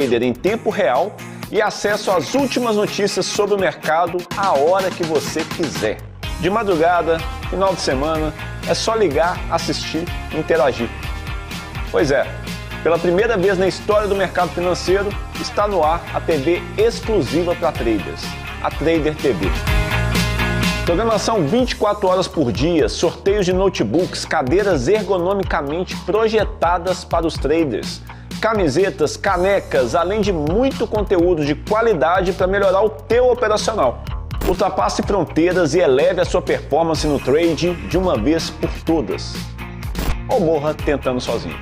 trader em tempo real e acesso às últimas notícias sobre o mercado a hora que você quiser. De madrugada, final de semana, é só ligar, assistir e interagir. Pois é, pela primeira vez na história do mercado financeiro, está no ar a TV exclusiva para traders, a Trader TV. Programação 24 horas por dia, sorteios de notebooks, cadeiras ergonomicamente projetadas para os traders, camisetas, canecas, além de muito conteúdo de qualidade para melhorar o teu operacional. Ultrapasse fronteiras e eleve a sua performance no trade de uma vez por todas. Ou morra tentando sozinho.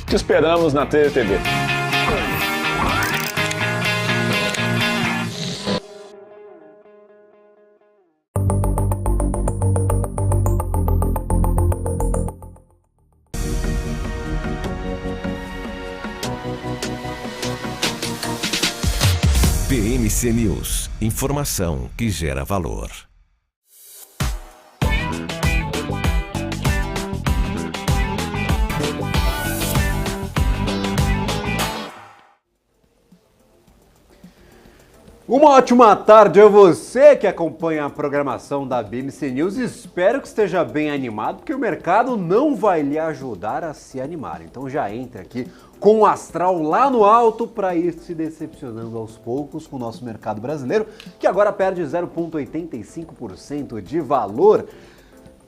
Te esperamos na Trader TV. PMC News, informação que gera valor. Uma ótima tarde a você que acompanha a programação da BMC News. Espero que esteja bem animado, porque o mercado não vai lhe ajudar a se animar. Então já entre aqui com o astral lá no alto para ir se decepcionando aos poucos com o nosso mercado brasileiro, que agora perde 0,85% de valor.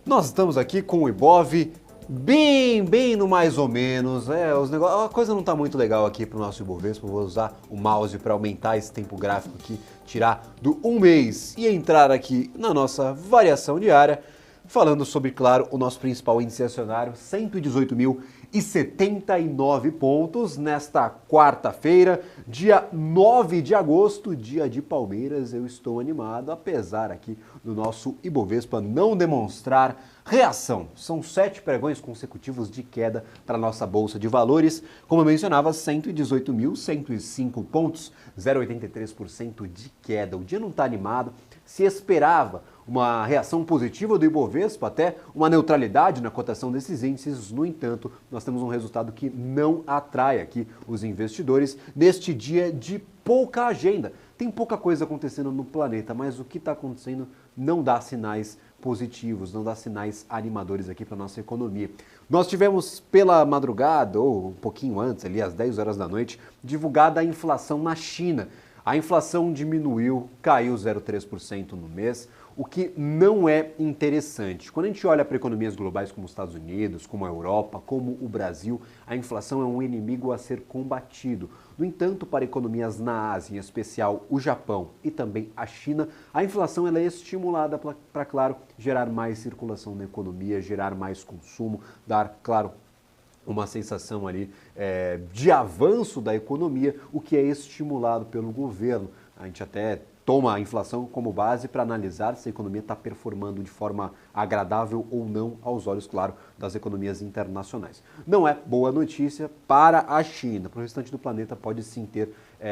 Nós estamos aqui com o Ibov bem no mais ou menos, a coisa não está muito legal aqui para o nosso Ibovespa. Vou usar o mouse para aumentar esse tempo gráfico aqui, tirar do 1 mês e entrar aqui na nossa variação diária, falando sobre, claro, o nosso principal índice acionário, 118.079 pontos nesta quarta-feira, dia 9 de agosto, dia de Palmeiras. Eu estou animado, apesar aqui do nosso Ibovespa não demonstrar reação. São 7 pregões consecutivos de queda para a nossa Bolsa de Valores. Como eu mencionava, 118.105 pontos, 0,83% de queda. O dia não está animado, se esperava uma reação positiva do Ibovespa, até uma neutralidade na cotação desses índices. No entanto, nós temos um resultado que não atrai aqui os investidores neste dia de pouca agenda. Tem pouca coisa acontecendo no planeta, mas o que está acontecendo não dá sinais positivos, não dá sinais animadores aqui para a nossa economia. Nós tivemos pela madrugada, ou um pouquinho antes, ali às 10 horas da noite, divulgada a inflação na China. A inflação diminuiu, caiu 0,3% no mês, o que não é interessante. Quando a gente olha para economias globais como os Estados Unidos, como a Europa, como o Brasil, a inflação é um inimigo a ser combatido. No entanto, para economias na Ásia, em especial o Japão e também a China, a inflação ela é estimulada para, claro, gerar mais circulação na economia, gerar mais consumo, dar, claro, uma sensação ali de avanço da economia, o que é estimulado pelo governo. A gente até toma a inflação como base para analisar se a economia está performando de forma agradável ou não aos olhos, claro, das economias internacionais. Não é boa notícia para a China. Para o restante do planeta pode sim ter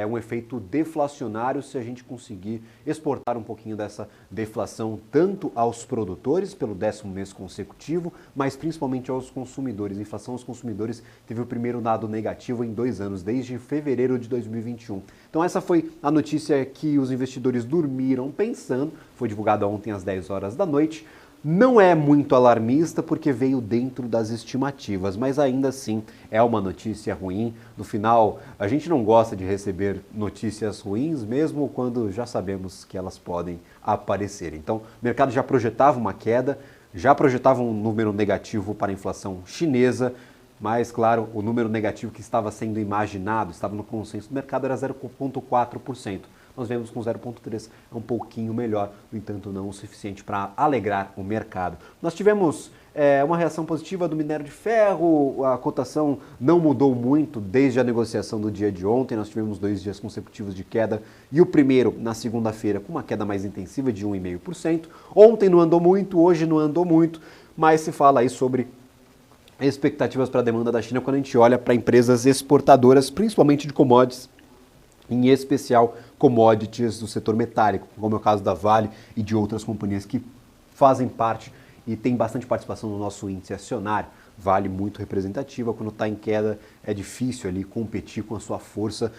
um efeito deflacionário se a gente conseguir exportar um pouquinho dessa deflação tanto aos produtores pelo 10º mês consecutivo, mas principalmente aos consumidores. A inflação aos consumidores teve o primeiro dado negativo em 2 anos, desde fevereiro de 2021. Então essa foi a notícia que os investidores dormiram pensando, foi divulgada ontem às 10 horas da noite. Não é muito alarmista porque veio dentro das estimativas, mas ainda assim é uma notícia ruim. No final, a gente não gosta de receber notícias ruins, mesmo quando já sabemos que elas podem aparecer. Então, o mercado já projetava uma queda, já projetava um número negativo para a inflação chinesa, mas, claro, o número negativo que estava sendo imaginado, estava no consenso do mercado, era 0,4%. Nós vemos com 0,3% é um pouquinho melhor, no entanto não o suficiente para alegrar o mercado. Nós tivemos uma reação positiva do minério de ferro, a cotação não mudou muito desde a negociação do dia de ontem, nós tivemos 2 dias consecutivos de queda e o primeiro na segunda-feira com uma queda mais intensiva de 1,5%. Ontem não andou muito, hoje não andou muito, mas se fala aí sobre expectativas para a demanda da China quando a gente olha para empresas exportadoras, principalmente de commodities, em especial commodities do setor metálico, como é o caso da Vale e de outras companhias que fazem parte e têm bastante participação no nosso índice acionário. Vale muito representativa. Quando está em queda, é difícil ali competir com a sua força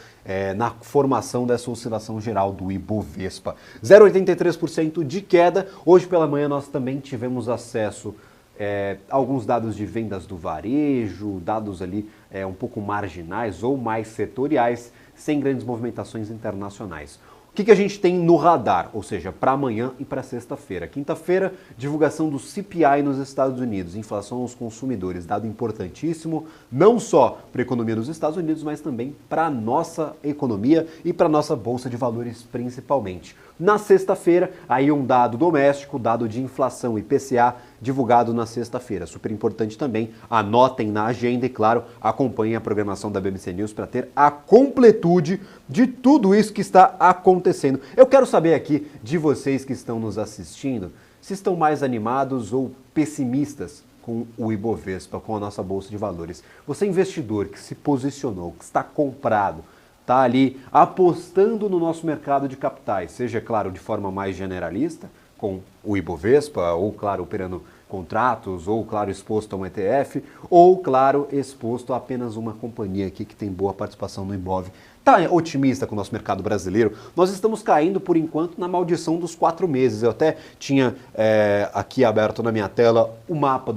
na formação dessa oscilação geral do Ibovespa. 0,83% de queda. Hoje pela manhã nós também tivemos acesso a alguns dados de vendas do varejo, dados ali um pouco marginais ou mais setoriais, sem grandes movimentações internacionais. O que a gente tem no radar, ou seja, para amanhã e para sexta-feira? Quinta-feira, divulgação do CPI nos Estados Unidos, inflação aos consumidores, dado importantíssimo, não só para a economia dos Estados Unidos, mas também para a nossa economia e para a nossa Bolsa de Valores principalmente. Na sexta-feira, aí um dado doméstico, dado de inflação, IPCA, divulgado na sexta-feira. Super importante também, anotem na agenda e, claro, acompanhem a programação da BBC News para ter a completude de tudo isso que está acontecendo. Eu quero saber aqui de vocês que estão nos assistindo, se estão mais animados ou pessimistas com o Ibovespa, com a nossa Bolsa de Valores. Você investidor que se posicionou, que está comprado, está ali apostando no nosso mercado de capitais, seja, claro, de forma mais generalista, com o Ibovespa, ou, claro, operando contratos, ou, claro, exposto a um ETF, ou, claro, exposto a apenas uma companhia aqui que tem boa participação no Ibov. Está otimista com o nosso mercado brasileiro? Nós estamos caindo, por enquanto, na maldição dos 4 meses. Eu até tinha aqui aberto na minha tela o mapa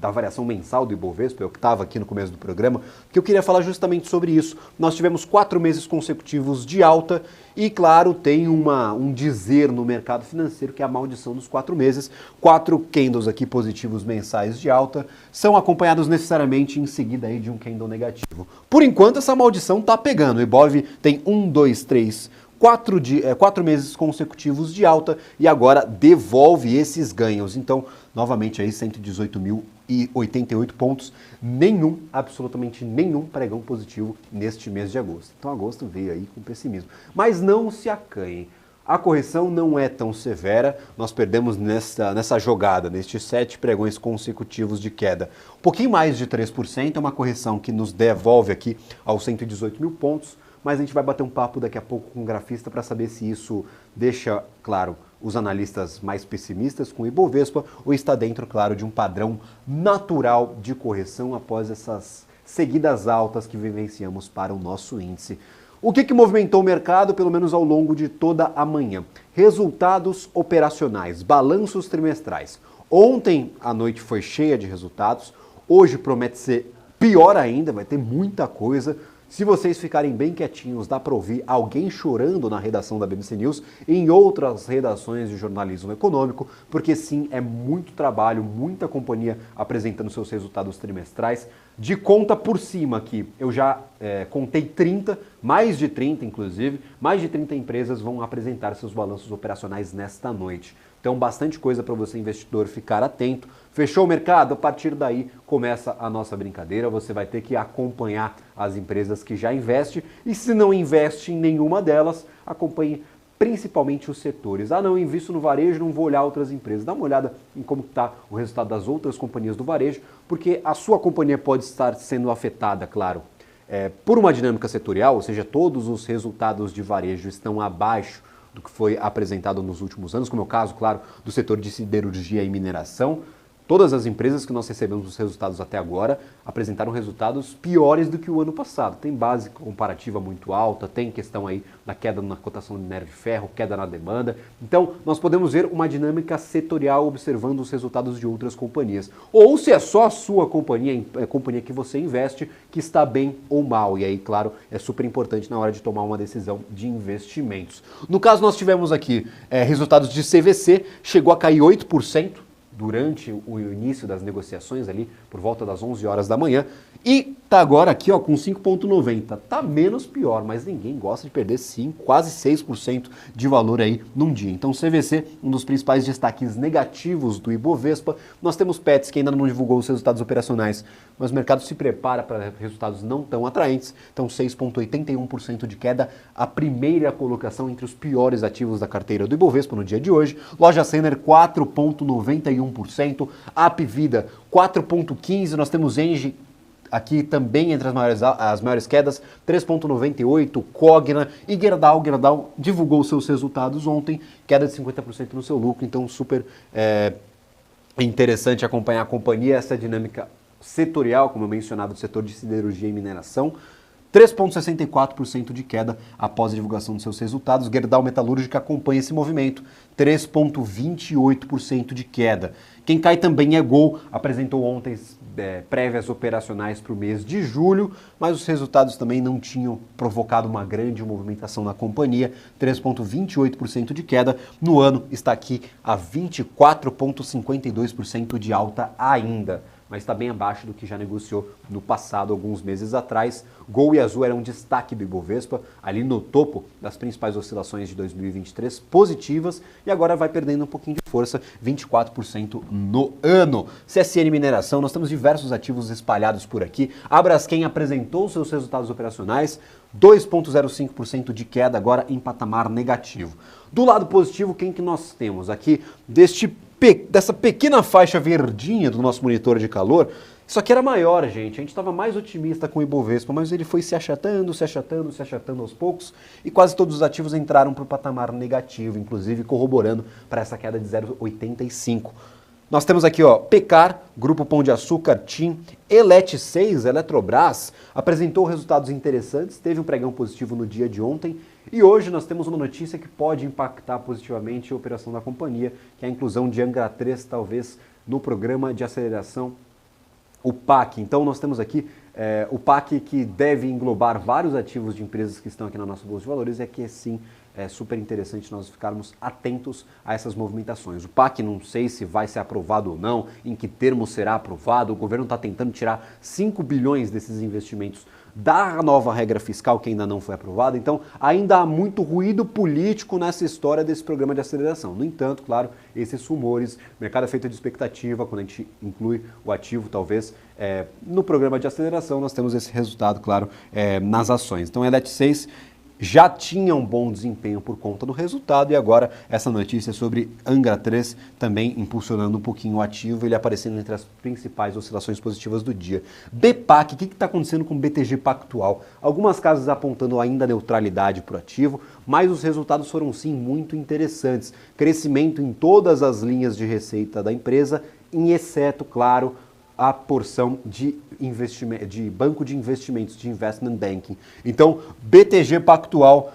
da variação mensal do Ibovespa, eu que estava aqui no começo do programa, que eu queria falar justamente sobre isso. Nós tivemos 4 meses consecutivos de alta e, claro, tem um dizer no mercado financeiro que é a maldição dos 4 meses. 4 candles aqui positivos mensais de alta são acompanhados necessariamente em seguida aí de um candle negativo. Por enquanto, essa maldição está pegando. O Ibov tem 4 meses consecutivos de alta e agora devolve esses ganhos. Então, novamente aí 118.088 pontos, absolutamente nenhum pregão positivo neste mês de agosto. Então agosto veio aí com pessimismo. Mas não se acanhem. A correção não é tão severa, nós perdemos nessa jogada, nestes 7 pregões consecutivos de queda. Um pouquinho mais de 3%, é uma correção que nos devolve aqui aos 118 mil pontos, mas a gente vai bater um papo daqui a pouco com o grafista para saber se isso deixa, claro, os analistas mais pessimistas com o Ibovespa ou está dentro, claro, de um padrão natural de correção após essas seguidas altas que vivenciamos para o nosso índice. O que movimentou o mercado, pelo menos ao longo de toda a manhã? Resultados operacionais, balanços trimestrais. Ontem a noite foi cheia de resultados, hoje promete ser pior ainda, vai ter muita coisa. Se vocês ficarem bem quietinhos, dá para ouvir alguém chorando na redação da BBC News e em outras redações de jornalismo econômico, porque sim, é muito trabalho, muita companhia apresentando seus resultados trimestrais. De conta por cima aqui, eu já contei 30, mais de 30 inclusive, mais de 30 empresas vão apresentar seus balanços operacionais nesta noite. Então, bastante coisa para você, investidor, ficar atento. Fechou o mercado? A partir daí começa a nossa brincadeira. Você vai ter que acompanhar as empresas que já investem e se não investe em nenhuma delas, acompanhe principalmente os setores. Não invisto no varejo, não vou olhar outras empresas. Dá uma olhada em como está o resultado das outras companhias do varejo, porque a sua companhia pode estar sendo afetada, claro, por uma dinâmica setorial, ou seja, todos os resultados de varejo estão abaixo do que foi apresentado nos últimos anos, como é o caso, claro, do setor de siderurgia e mineração. Todas as empresas que nós recebemos os resultados até agora apresentaram resultados piores do que o ano passado. Tem base comparativa muito alta, tem questão aí da queda na cotação de minério de ferro, queda na demanda. Então, nós podemos ver uma dinâmica setorial observando os resultados de outras companhias. Ou se é só a sua companhia, a companhia que você investe, que está bem ou mal. E aí, claro, é super importante na hora de tomar uma decisão de investimentos. No caso, nós tivemos aqui resultados de CVC, chegou a cair 8%. Durante o início das negociações ali, por volta das 11 horas da manhã, e tá agora aqui com 5,90. Tá menos pior, mas ninguém gosta de perder quase 6% de valor aí num dia. Então CVC, um dos principais destaques negativos do Ibovespa. Nós temos Petz, que ainda não divulgou os resultados operacionais, mas o mercado se prepara para resultados não tão atraentes. Então 6,81% de queda, a primeira colocação entre os piores ativos da carteira do Ibovespa no dia de hoje. Loja Renner 4,91%, Apvida 4,15%, nós temos Engie aqui também entre as maiores quedas, 3,98%, Cogna e Gerdau. Gerdau divulgou seus resultados ontem, queda de 50% no seu lucro, então super É interessante acompanhar a companhia, essa dinâmica setorial, como eu mencionava, do setor de siderurgia e mineração. 3,64% de queda após a divulgação dos seus resultados. Gerdau Metalúrgica acompanha esse movimento, 3,28% de queda. Quem cai também é Gol, apresentou ontem prévias operacionais para o mês de julho, mas os resultados também não tinham provocado uma grande movimentação na companhia, 3,28% de queda. No ano está aqui a 24,52% de alta ainda, mas está bem abaixo do que já negociou no passado, alguns meses atrás. Gol e Azul eram um destaque do Ibovespa, ali no topo das principais oscilações de 2023, positivas, e agora vai perdendo um pouquinho de força, 24% no ano. CSN Mineração, nós temos diversos ativos espalhados por aqui. A Braskem apresentou seus resultados operacionais, 2,05% de queda, agora em patamar negativo. Do lado positivo, quem que nós temos aqui dessa pequena faixa verdinha do nosso monitor de calor? Isso aqui era maior, gente. A gente estava mais otimista com o Ibovespa, mas ele foi se achatando aos poucos e quase todos os ativos entraram para o patamar negativo, inclusive corroborando para essa queda de 0,85. Nós temos aqui, ó, Pecar, Grupo Pão de Açúcar, TIM, Elet 6, Eletrobras, apresentou resultados interessantes, teve um pregão positivo no dia de ontem e hoje nós temos uma notícia que pode impactar positivamente a operação da companhia, que é a inclusão de Angra 3, talvez, no programa de aceleração, o PAC. Então nós temos aqui o PAC que deve englobar vários ativos de empresas que estão aqui na nossa Bolsa de Valores e aqui sim é super interessante nós ficarmos atentos a essas movimentações. O PAC não sei se vai ser aprovado ou não, em que termo será aprovado, o governo está tentando tirar 5 bilhões desses investimentos da nova regra fiscal que ainda não foi aprovada, então ainda há muito ruído político nessa história desse programa de aceleração. No entanto, claro, esses rumores, o mercado é feito de expectativa, quando a gente inclui o ativo, talvez, no programa de aceleração, nós temos esse resultado, claro, nas ações. Então, a Elet 6 já tinha um bom desempenho por conta do resultado e agora essa notícia sobre Angra 3 também impulsionando um pouquinho o ativo, ele aparecendo entre as principais oscilações positivas do dia. BPAC, o que está acontecendo com o BTG Pactual? Algumas casas apontando ainda neutralidade para o ativo, mas os resultados foram sim muito interessantes. Crescimento em todas as linhas de receita da empresa, em exceto, claro, a porção de banco de investimentos, de investment banking. Então, BTG Pactual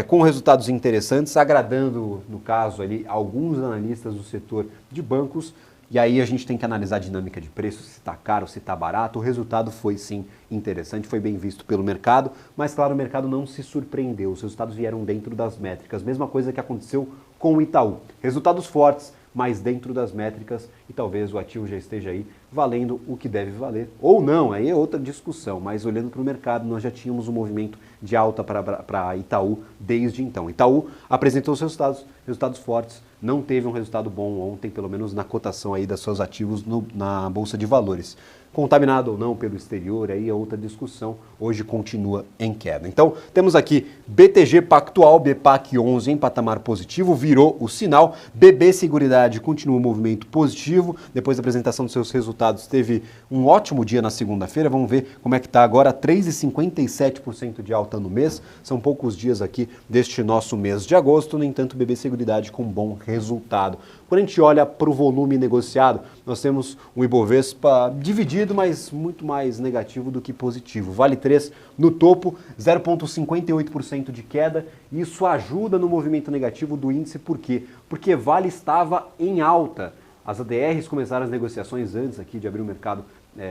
com resultados interessantes, agradando, no caso ali, alguns analistas do setor de bancos, e aí a gente tem que analisar a dinâmica de preço, se está caro, se está barato. O resultado foi sim interessante, foi bem visto pelo mercado, mas claro, o mercado não se surpreendeu, os resultados vieram dentro das métricas, mesma coisa que aconteceu com o Itaú. Resultados fortes, mas dentro das métricas, e talvez o ativo já esteja aí valendo o que deve valer, ou não, aí é outra discussão, mas olhando para o mercado, nós já tínhamos um movimento de alta para Itaú desde então. Itaú apresentou seus resultados fortes, não teve um resultado bom ontem, pelo menos na cotação aí dos seus ativos na Bolsa de Valores. Contaminado ou não pelo exterior, aí é outra discussão, hoje continua em queda. Então, temos aqui BTG Pactual, BPAC 11 em patamar positivo, virou o sinal. BB Seguridade continua o movimento positivo, depois da apresentação dos seus resultados, teve um ótimo dia na segunda-feira, vamos ver como é que está agora, 3,57% de alta no mês, são poucos dias aqui deste nosso mês de agosto, no entanto, BB Seguridade com bom resultado. Quando a gente olha para o volume negociado, nós temos um Ibovespa dividido, mas muito mais negativo do que positivo. Vale 3 no topo, 0,58% de queda. Isso ajuda no movimento negativo do índice, por quê? Porque Vale estava em alta. As ADRs começaram as negociações antes aqui de abrir o mercado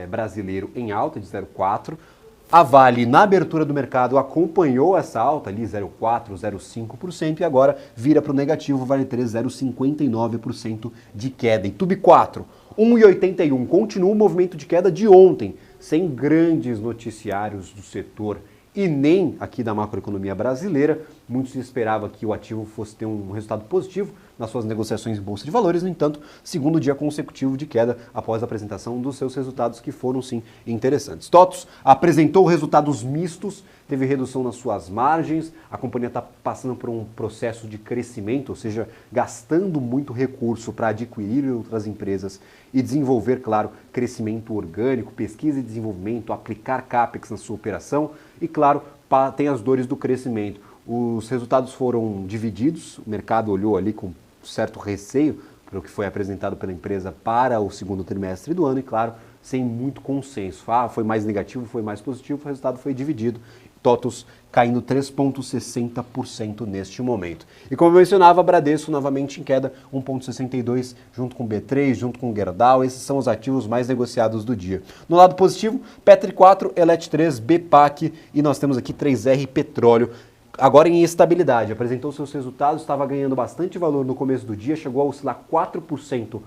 brasileiro em alta, de 0,4%. A Vale, na abertura do mercado, acompanhou essa alta ali, 0,4%, 0,5%, e agora vira para o negativo, Vale 3, 0,59% de queda. E Tube 4, 1,81%, continua o movimento de queda de ontem, sem grandes noticiários do setor e nem aqui da macroeconomia brasileira. Muito se esperava que o ativo fosse ter um resultado positivo nas suas negociações em Bolsa de Valores, no entanto, segundo dia consecutivo de queda após a apresentação dos seus resultados, que foram sim interessantes. TOTVS apresentou resultados mistos, teve redução nas suas margens, a companhia está passando por um processo de crescimento, ou seja, gastando muito recurso para adquirir outras empresas e desenvolver, claro, crescimento orgânico, pesquisa e desenvolvimento, aplicar CAPEX na sua operação e, claro, tem as dores do crescimento. Os resultados foram divididos, o mercado olhou ali com certo receio pelo que foi apresentado pela empresa para o segundo trimestre do ano e, claro, sem muito consenso. Foi mais negativo, foi mais positivo, o resultado foi dividido. TOTVS caindo 3,60% neste momento. E como eu mencionava, Bradesco novamente em queda, 1,62%, junto com B3, junto com Gerdau. Esses são os ativos mais negociados do dia. No lado positivo, Petri 4, Elet 3, BPAC e nós temos aqui 3R Petróleo. Agora em estabilidade, apresentou seus resultados, estava ganhando bastante valor no começo do dia, chegou a oscilar 4%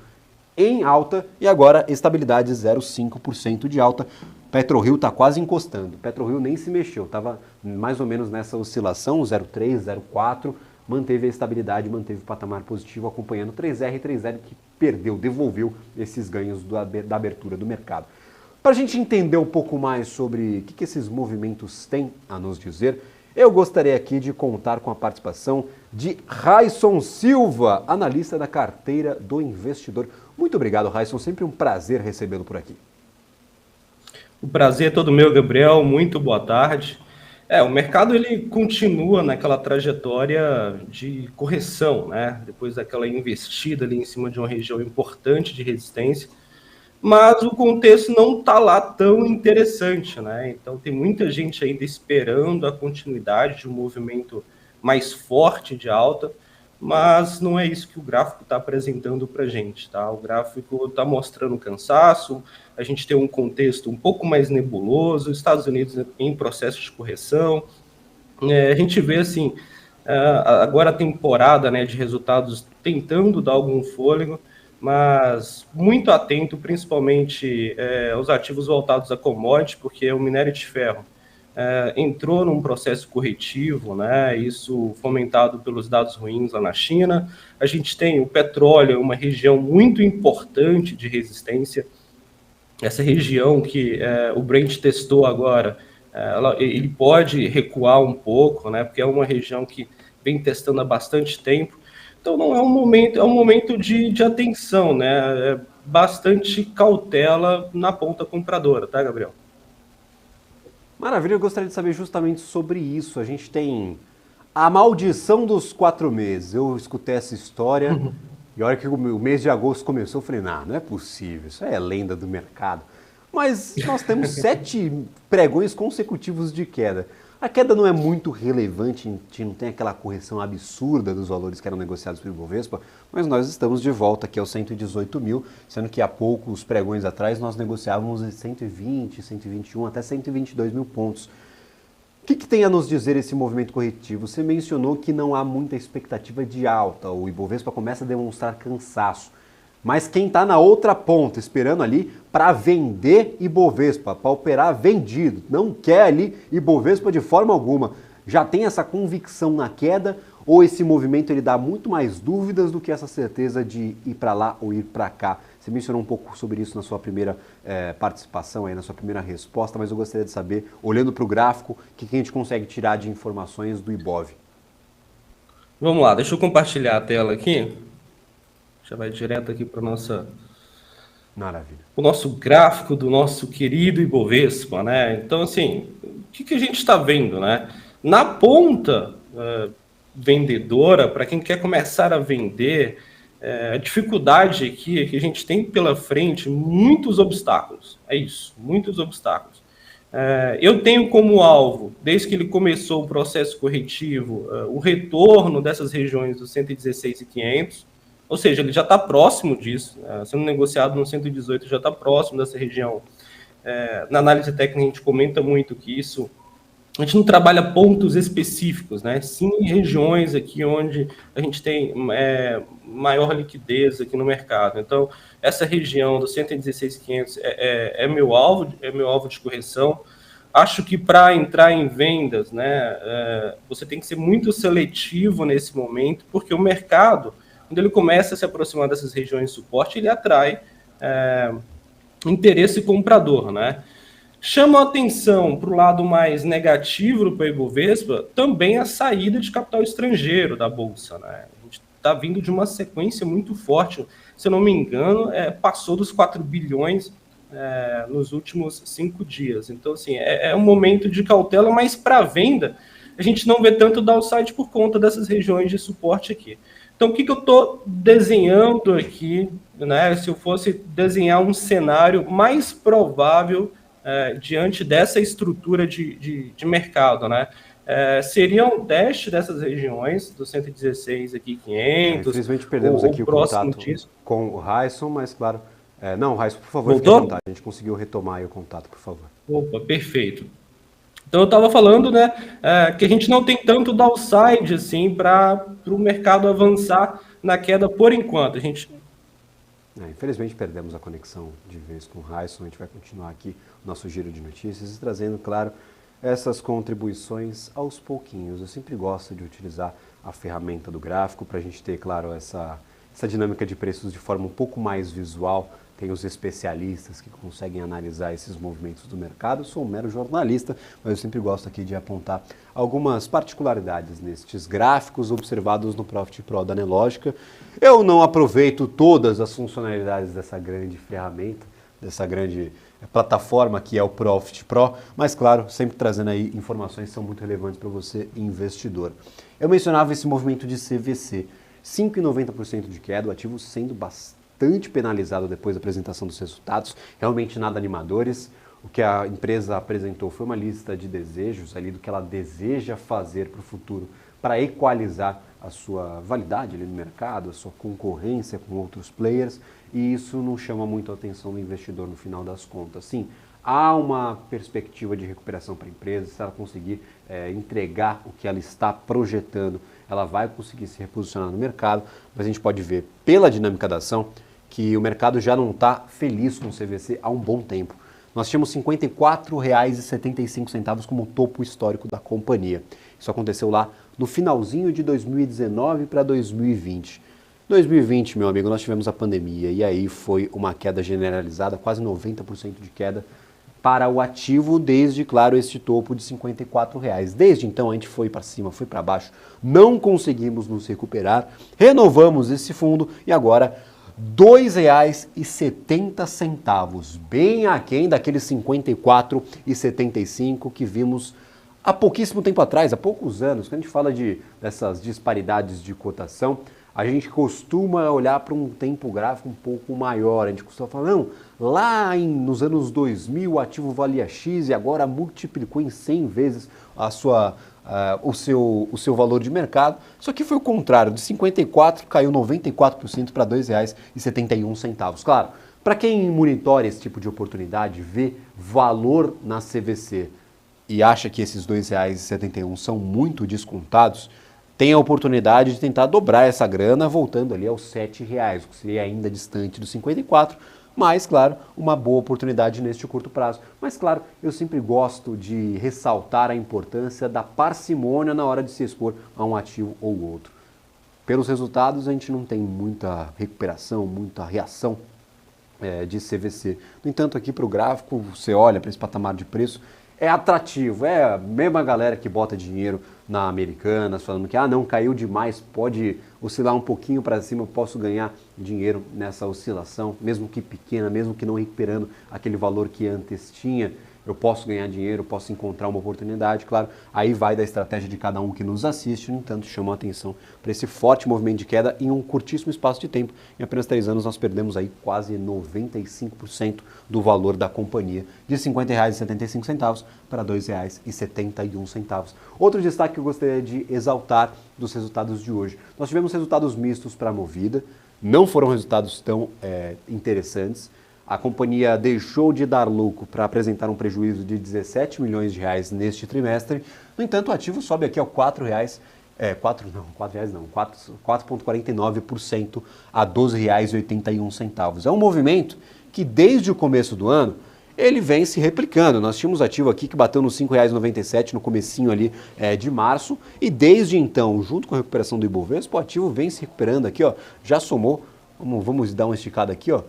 em alta e agora estabilidade 0,5% de alta. PetroRio está quase encostando. PetroRio nem se mexeu, estava mais ou menos nessa oscilação, 0,3, 0,4, manteve a estabilidade, manteve o patamar positivo, acompanhando 3R que perdeu, devolveu esses ganhos da abertura do mercado. Para a gente entender um pouco mais sobre o que esses movimentos têm a nos dizer, eu gostaria aqui de contar com a participação de Raisson Silva, analista da carteira do investidor. Muito obrigado, Raisson, sempre um prazer recebê-lo por aqui. O prazer é todo meu, Gabriel. Muito boa tarde. O mercado ele continua naquela trajetória de correção, né? Depois daquela investida ali em cima de uma região importante de resistência, mas o contexto não está lá tão interessante, né? Então tem muita gente ainda esperando a continuidade de um movimento mais forte de alta, mas não é isso que o gráfico está apresentando para a gente, tá? O gráfico está mostrando cansaço, a gente tem um contexto um pouco mais nebuloso, Estados Unidos em processo de correção, a gente vê assim, agora a temporada, né, de resultados tentando dar algum fôlego, mas muito atento principalmente aos ativos voltados a commodity, porque o minério de ferro entrou num processo corretivo, né? Isso fomentado pelos dados ruins lá na China. A gente tem o petróleo, uma região muito importante de resistência. Essa região que o Brent testou agora, ele pode recuar um pouco, né? Porque é uma região que vem testando há bastante tempo. Então não é um momento, é um momento de atenção, né? Bastante cautela na ponta compradora, tá, Gabriel? Maravilha, eu gostaria de saber justamente sobre isso. A gente tem a maldição dos 4 meses. Eu escutei essa história e a hora que o mês de agosto começou, eu falei, não é possível, isso é lenda do mercado. Mas nós temos 7 pregões consecutivos de queda. A queda não é muito relevante, a gente não tem aquela correção absurda dos valores que eram negociados pelo Ibovespa, mas nós estamos de volta aqui aos 118 mil, sendo que há poucos pregões atrás nós negociávamos em 120, 121, até 122 mil pontos. O que tem a nos dizer esse movimento corretivo? Você mencionou que não há muita expectativa de alta, o Ibovespa começa a demonstrar cansaço. Mas quem está na outra ponta, esperando ali para vender Ibovespa, para operar vendido, não quer ali Ibovespa de forma alguma, já tem essa convicção na queda ou esse movimento ele dá muito mais dúvidas do que essa certeza de ir para lá ou ir para cá? Você mencionou um pouco sobre isso na sua primeira participação, aí, na sua primeira resposta, mas eu gostaria de saber, olhando para o gráfico, o que a gente consegue tirar de informações do Ibov. Vamos lá, deixa eu compartilhar a tela aqui. Já vai direto aqui para Maravilha. O nosso gráfico do nosso querido Ibovespa, né? Então, assim, o que a gente está vendo, né? Na ponta vendedora, para quem quer começar a vender, a dificuldade aqui é que a gente tem pela frente muitos obstáculos. É isso, muitos obstáculos. Eu tenho como alvo, desde que ele começou o processo corretivo, o retorno dessas regiões dos 116.500, ou seja, ele já está próximo disso, sendo negociado no 118, já está próximo dessa região. Na análise técnica, a gente comenta muito que isso, a gente não trabalha pontos específicos, né? Sim, regiões aqui onde a gente tem maior liquidez aqui no mercado. Então, essa região dos 116.500 é meu alvo de correção. Acho que para entrar em vendas, né, você tem que ser muito seletivo nesse momento, porque o mercado, quando ele começa a se aproximar dessas regiões de suporte, ele atrai interesse comprador, né? Chama a atenção para o lado mais negativo para o Ibovespa também a saída de capital estrangeiro da Bolsa, né? A gente está vindo de uma sequência muito forte, se eu não me engano, passou dos 4 bilhões nos últimos 5 dias. Então, assim, é um momento de cautela, mas para venda a gente não vê tanto downside por conta dessas regiões de suporte aqui. Então, o que eu estou desenhando aqui, né? Se eu fosse desenhar um cenário mais provável diante dessa estrutura de mercado, né? Seria um teste dessas regiões, do 116 aqui, 500. Infelizmente perdemos aqui o contato disso. com o Raisson, mas claro... não, Raisson, por favor, Voltou? fique à vontade. A gente conseguiu retomar aí o contato, por favor. Opa, perfeito. Então eu estava falando, né, que a gente não tem tanto downside assim para o mercado avançar na queda por enquanto. Infelizmente perdemos a conexão de vez com o Raisson. A gente vai continuar aqui o nosso giro de notícias e trazendo, claro, essas contribuições aos pouquinhos. Eu sempre gosto de utilizar a ferramenta do gráfico para a gente ter, claro, essa dinâmica de preços de forma um pouco mais visual. Tem os especialistas que conseguem analisar esses movimentos do mercado. Eu sou um mero jornalista, mas eu sempre gosto aqui de apontar algumas particularidades nestes gráficos observados no Profit Pro da Nelogica. Eu não aproveito todas as funcionalidades dessa grande ferramenta, dessa grande plataforma que é o Profit Pro, mas claro, sempre trazendo aí informações que são muito relevantes para você, investidor. Eu mencionava esse movimento de CVC, 5,90% de queda, o ativo sendo bastante penalizado depois da apresentação dos resultados, realmente nada animadores. O que a empresa apresentou foi uma lista de desejos ali do que ela deseja fazer para o futuro para equalizar a sua validade ali no mercado, a sua concorrência com outros players, e isso não chama muito a atenção do investidor no final das contas. Sim, há uma perspectiva de recuperação para a empresa, se ela conseguir entregar o que ela está projetando, ela vai conseguir se reposicionar no mercado, mas a gente pode ver pela dinâmica da ação que o mercado já não está feliz com o CVC há um bom tempo. Nós tínhamos R$ 54,75 como topo histórico da companhia. Isso aconteceu lá no finalzinho de 2019 para 2020. 2020, meu amigo, nós tivemos a pandemia e aí foi uma queda generalizada, quase 90% de queda para o ativo desde, claro, este topo de R$ 54. Desde então a gente foi para cima, foi para baixo, não conseguimos nos recuperar, renovamos esse fundo e agora R$ 2,70, bem aquém daqueles R$ 54,75 que vimos há pouquíssimo tempo atrás, há poucos anos. Quando a gente fala dessas disparidades de cotação, a gente costuma olhar para um tempo gráfico um pouco maior. A gente costuma falar, não, lá nos anos 2000 o ativo valia X e agora multiplicou em 100 vezes o seu valor de mercado. Só que foi o contrário, de 54 caiu 94% para R$ 2,71. Claro, para quem monitora esse tipo de oportunidade, vê valor na CVC e acha que esses R$ 2,71 são muito descontados, tem a oportunidade de tentar dobrar essa grana voltando ali aos R$ 7,00, o que seria ainda distante dos 54, mas, claro, uma boa oportunidade neste curto prazo. Mas, claro, eu sempre gosto de ressaltar a importância da parcimônia na hora de se expor a um ativo ou outro. Pelos resultados, a gente não tem muita recuperação, muita reação de CVC. No entanto, aqui para o gráfico, você olha para esse patamar de preço, é atrativo, é a mesma galera que bota dinheiro na Americanas, falando que não, caiu demais, pode oscilar um pouquinho para cima, eu posso ganhar dinheiro nessa oscilação, mesmo que pequena, mesmo que não recuperando aquele valor que antes tinha, eu posso ganhar dinheiro, posso encontrar uma oportunidade, claro, aí vai da estratégia de cada um que nos assiste, no entanto, chama a atenção para esse forte movimento de queda em um curtíssimo espaço de tempo. Em apenas 3 anos nós perdemos aí quase 95% do valor da companhia, de R$ 50,75 para R$ 2,71. Outro destaque que eu gostaria de exaltar dos resultados de hoje. Nós tivemos resultados mistos para a Movida, não foram resultados tão interessantes. A companhia deixou de dar lucro para apresentar um prejuízo de R$ 17 milhões neste trimestre. No entanto, o ativo sobe aqui ao R$ 4,49% a R$ 12,81. É um movimento que desde o começo do ano ele vem se replicando. Nós tínhamos ativo aqui que bateu nos R$ 5,97 no comecinho ali de março e desde então, junto com a recuperação do Ibovespa, o ativo vem se recuperando aqui, ó, já somou, vamos dar uma esticada aqui, ó,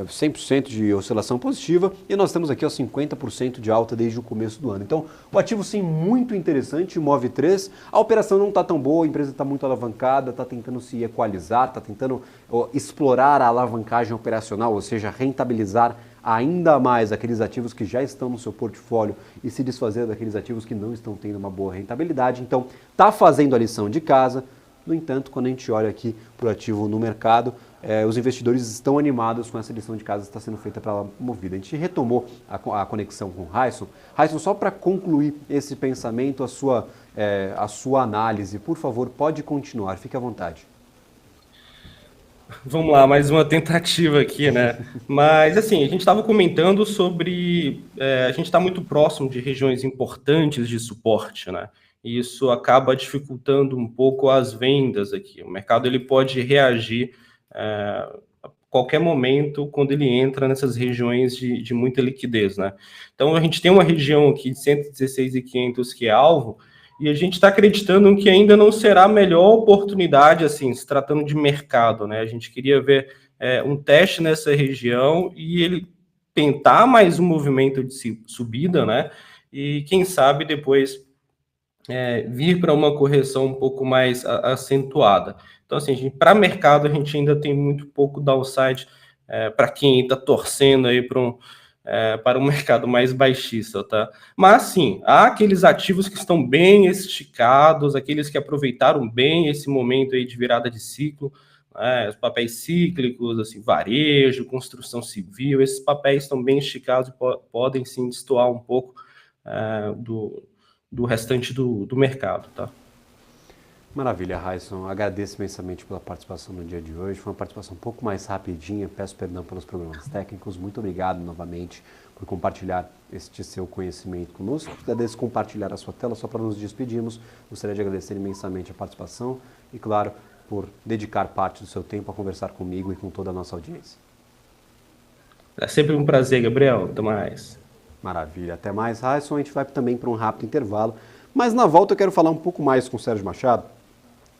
100% de oscilação positiva e nós temos aqui 50% de alta desde o começo do ano. Então, o ativo sim muito interessante, Move3, a operação não está tão boa, a empresa está muito alavancada, está tentando se equalizar, está tentando explorar a alavancagem operacional, ou seja, rentabilizar ainda mais aqueles ativos que já estão no seu portfólio e se desfazer daqueles ativos que não estão tendo uma boa rentabilidade. Então, está fazendo a lição de casa, No entanto, quando a gente olha aqui para o ativo no mercado, os investidores estão animados com essa lição de casa que está sendo feita pela Movida. A gente retomou a conexão com o Raisson. Raisson, só para concluir esse pensamento, a sua análise, por favor, pode continuar, fique à vontade. Vamos lá, mais uma tentativa aqui, né? Mas, assim, a gente estava comentando sobre... a gente está muito próximo de regiões importantes de suporte, né? E isso acaba dificultando um pouco as vendas aqui. O mercado ele pode reagir a qualquer momento quando ele entra nessas regiões de muita liquidez, né? Então, a gente tem uma região aqui de 116.500 que é alvo, e a gente está acreditando que ainda não será a melhor oportunidade, assim, se tratando de mercado, né? A gente queria ver um teste nessa região e ele tentar mais um movimento de subida, né? E quem sabe depois vir para uma correção um pouco mais acentuada. Então, assim, para mercado, a gente ainda tem muito pouco downside para quem está torcendo aí para um mercado mais baixista, tá? Mas, sim, há aqueles ativos que estão bem esticados, aqueles que aproveitaram bem esse momento aí de virada de ciclo, os papéis cíclicos, assim, varejo, construção civil, esses papéis estão bem esticados e podem, sim, destoar um pouco do restante do mercado, tá? Maravilha, Raisson. Agradeço imensamente pela participação no dia de hoje. Foi uma participação um pouco mais rapidinha. Peço perdão pelos problemas técnicos. Muito obrigado novamente por compartilhar este seu conhecimento conosco. Agradeço compartilhar a sua tela só para nos despedirmos. Gostaria de agradecer imensamente a participação e, claro, por dedicar parte do seu tempo a conversar comigo e com toda a nossa audiência. É sempre um prazer, Gabriel. Até mais. Maravilha. Até mais, Raisson. A gente vai também para um rápido intervalo. Mas na volta eu quero falar um pouco mais com o Sérgio Machado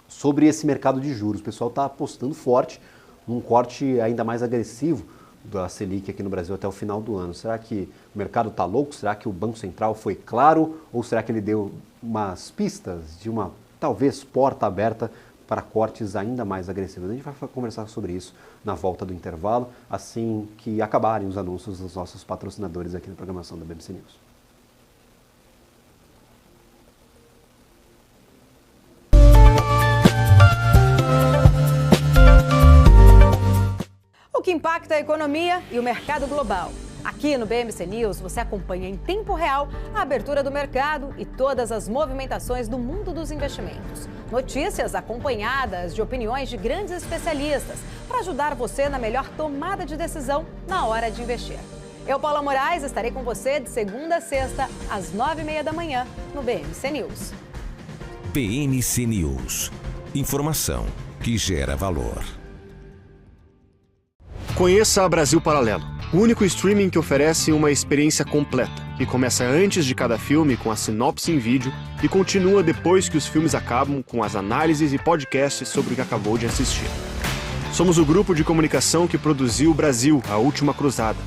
sobre esse mercado de juros. O pessoal está apostando forte num corte ainda mais agressivo da Selic aqui no Brasil até o final do ano. Será que o mercado está louco? Será que o Banco Central foi claro? Ou será que ele deu umas pistas de uma, talvez, porta aberta para cortes ainda mais agressivos? A gente vai conversar sobre isso na volta do intervalo, assim que acabarem os anúncios dos nossos patrocinadores aqui na programação da BBC News. O que impacta a economia e o mercado global. Aqui no BMC News você acompanha em tempo real a abertura do mercado e todas as movimentações do mundo dos investimentos. Notícias acompanhadas de opiniões de grandes especialistas para ajudar você na melhor tomada de decisão na hora de investir. Eu, Paula Moraes, estarei com você de segunda a sexta, às 9h30 da manhã, no BMC News. BMC News. Informação que gera valor. Conheça a Brasil Paralelo, o único streaming que oferece uma experiência completa, que começa antes de cada filme com a sinopse em vídeo e continua depois que os filmes acabam com as análises e podcasts sobre o que acabou de assistir. Somos o grupo de comunicação que produziu Brasil, a Última Cruzada,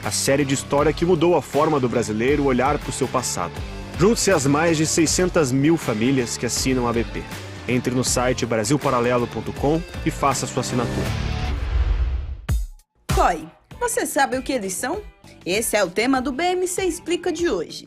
a série de história que mudou a forma do brasileiro olhar para o seu passado. Junte-se às mais de 600 mil famílias que assinam a BP. Entre no site brasilparalelo.com e faça sua assinatura. COI, você sabe o que eles são? Esse é o tema do BMC Explica de hoje.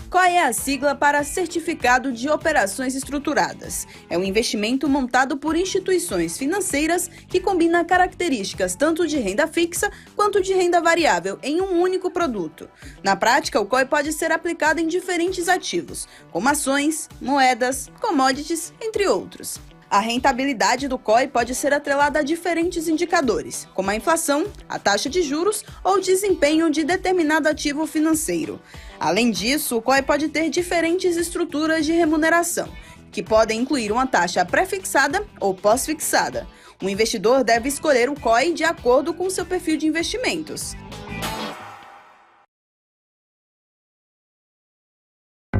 COI é a sigla para Certificado de Operações Estruturadas. É um investimento montado por instituições financeiras que combina características tanto de renda fixa quanto de renda variável em um único produto. Na prática, o COI pode ser aplicado em diferentes ativos, como ações, moedas, commodities, entre outros. A rentabilidade do COI pode ser atrelada a diferentes indicadores, como a inflação, a taxa de juros ou o desempenho de determinado ativo financeiro. Além disso, o COI pode ter diferentes estruturas de remuneração, que podem incluir uma taxa pré-fixada ou pós-fixada. O investidor deve escolher o COI de acordo com seu perfil de investimentos.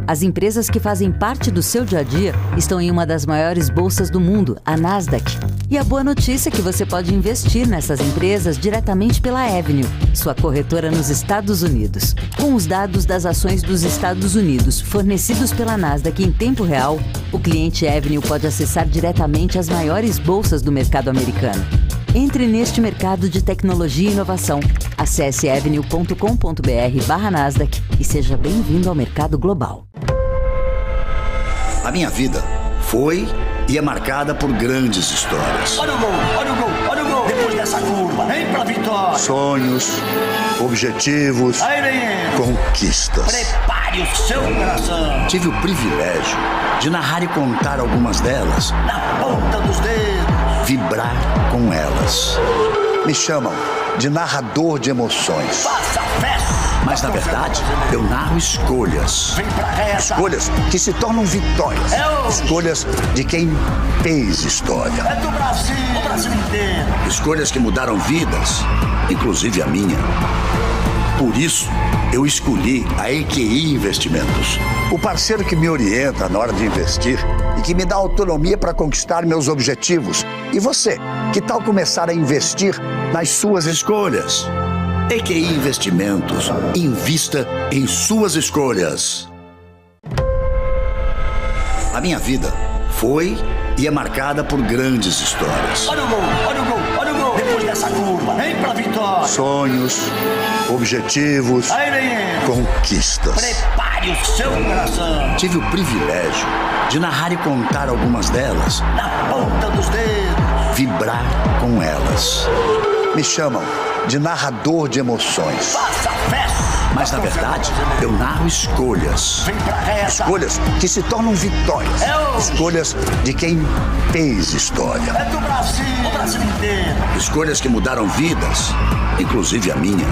As empresas que fazem parte do seu dia a dia estão em uma das maiores bolsas do mundo, a Nasdaq. E a boa notícia é que você pode investir nessas empresas diretamente pela Avenue, sua corretora nos Estados Unidos. Com os dados das ações dos Estados Unidos fornecidos pela Nasdaq em tempo real, o cliente Avenue pode acessar diretamente as maiores bolsas do mercado americano. Entre neste mercado de tecnologia e inovação. Acesse avenue.com.br/Nasdaq e seja bem-vindo ao mercado global. A minha vida foi e é marcada por grandes histórias. Olha o gol, olha o gol, olha o gol. Depois dessa curva, vem pra vitória. Sonhos, objetivos, Aí vem ele. conquistas. Prepare o seu coração. Tive o privilégio de narrar e contar algumas delas, Na ponta dos dedos. vibrar com elas. Me chamam de narrador de emoções. Faça a festa. Mas, na verdade, eu narro escolhas. Vem pra reta. Escolhas que se tornam vitórias. É hoje. Escolhas de quem fez história. É do Brasil, o Brasil inteiro. Escolhas que mudaram vidas, inclusive a minha. Por isso, eu escolhi a EQI Investimentos, o parceiro que me orienta na hora de investir e que me dá autonomia para conquistar meus objetivos. E você, que tal começar a investir nas suas escolhas? EQI Investimentos. Invista em suas escolhas. A minha vida foi e é marcada por grandes histórias. Olha o gol, olha o gol, olha o gol. Depois dessa curva, vem pra vitória. Sonhos, objetivos, Aí vem ele. conquistas. Prepare o seu coração. Tive o privilégio de narrar e contar algumas delas, Na ponta dos dedos. vibrar com elas. Me chamam de narrador de emoções. Faça a festa. Mas, na verdade, eu narro escolhas. Vem pra reta. Escolhas que se tornam vitórias. É hoje. Escolhas de quem fez história. É do Brasil, o Brasil inteiro. Escolhas que mudaram vidas, inclusive a minha.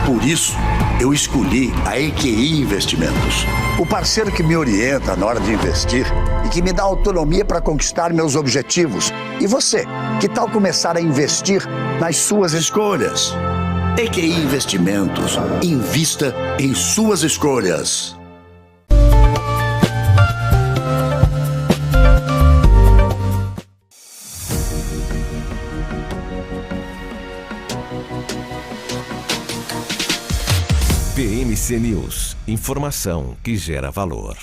Por isso, eu escolhi a EQI Investimentos, o parceiro que me orienta na hora de investir e que me dá autonomia para conquistar meus objetivos. E você, que tal começar a investir nas suas escolhas? EQI Investimentos. Invista em suas escolhas. PMC News. Informação que gera valor.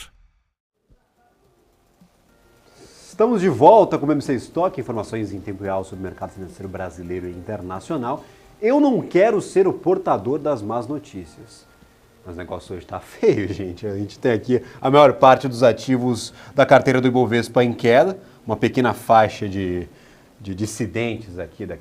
Estamos de volta com o BMC Stock, informações em tempo real sobre o mercado financeiro brasileiro e internacional. Eu não quero ser o portador das más notícias. Mas o negócio hoje está feio, gente. A gente tem aqui a maior parte dos ativos da carteira do Ibovespa em queda, uma pequena faixa de dissidentes aqui, da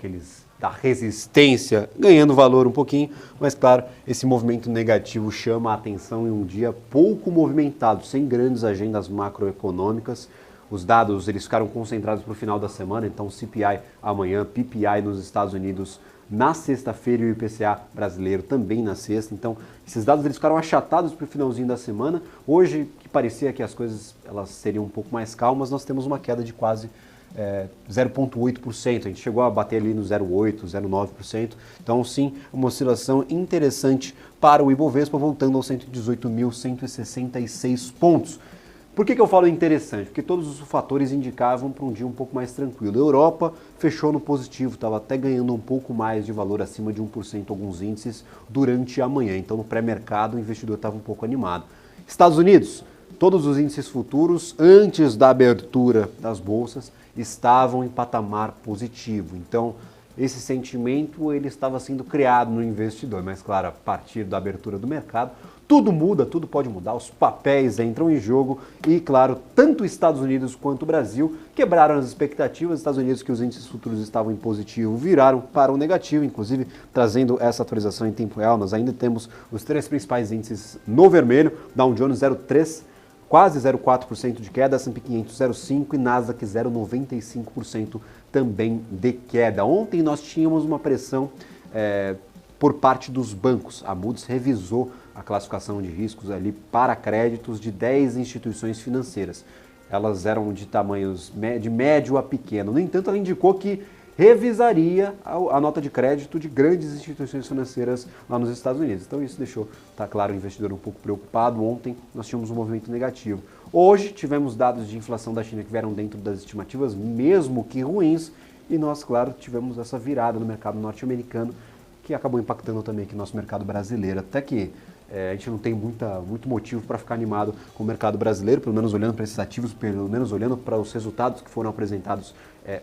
resistência, ganhando valor um pouquinho, mas claro, esse movimento negativo chama a atenção em um dia pouco movimentado, sem grandes agendas macroeconômicas. Os dados eles ficaram concentrados para o final da semana, então CPI amanhã, PPI nos Estados Unidos na sexta-feira e o IPCA brasileiro também na sexta. Então, esses dados eles ficaram achatados para o finalzinho da semana. Hoje, que parecia que as coisas elas seriam um pouco mais calmas, nós temos uma queda de quase 0,8%. A gente chegou a bater ali no 0,8%, 0,9%. Então, sim, uma oscilação interessante para o Ibovespa, voltando aos 118.166 pontos. Por que eu falo interessante? Porque todos os fatores indicavam para um dia um pouco mais tranquilo. A Europa fechou no positivo, estava até ganhando um pouco mais de valor, acima de 1% alguns índices durante a manhã. Então, no pré-mercado, o investidor estava um pouco animado. Estados Unidos, todos os índices futuros, antes da abertura das bolsas, estavam em patamar positivo. Então, esse sentimento ele estava sendo criado no investidor. Mas, claro, a partir da abertura do mercado, tudo muda, tudo pode mudar, os papéis entram em jogo e, claro, tanto os Estados Unidos quanto o Brasil quebraram as expectativas. Os Estados Unidos, que os índices futuros estavam em positivo, viraram para o negativo, inclusive trazendo essa atualização em tempo real. Nós ainda temos os três principais índices no vermelho, Dow Jones 0,3%, quase 0,4% de queda, S&P 500 0,5% e Nasdaq 0,95% também de queda. Ontem nós tínhamos uma pressão por parte dos bancos. A Moody's revisou a classificação de riscos ali para créditos de 10 instituições financeiras. Elas eram de tamanhos de médio a pequeno. No entanto, ela indicou que revisaria a nota de crédito de grandes instituições financeiras lá nos Estados Unidos. Então isso deixou, tá claro, o investidor um pouco preocupado. Ontem nós tínhamos um movimento negativo. Hoje tivemos dados de inflação da China que vieram dentro das estimativas, mesmo que ruins, e nós, claro, tivemos essa virada no mercado norte-americano que acabou impactando também aqui no nosso mercado brasileiro. Até que a gente não tem muito motivo para ficar animado com o mercado brasileiro, pelo menos olhando para esses ativos, pelo menos olhando para os resultados que foram apresentados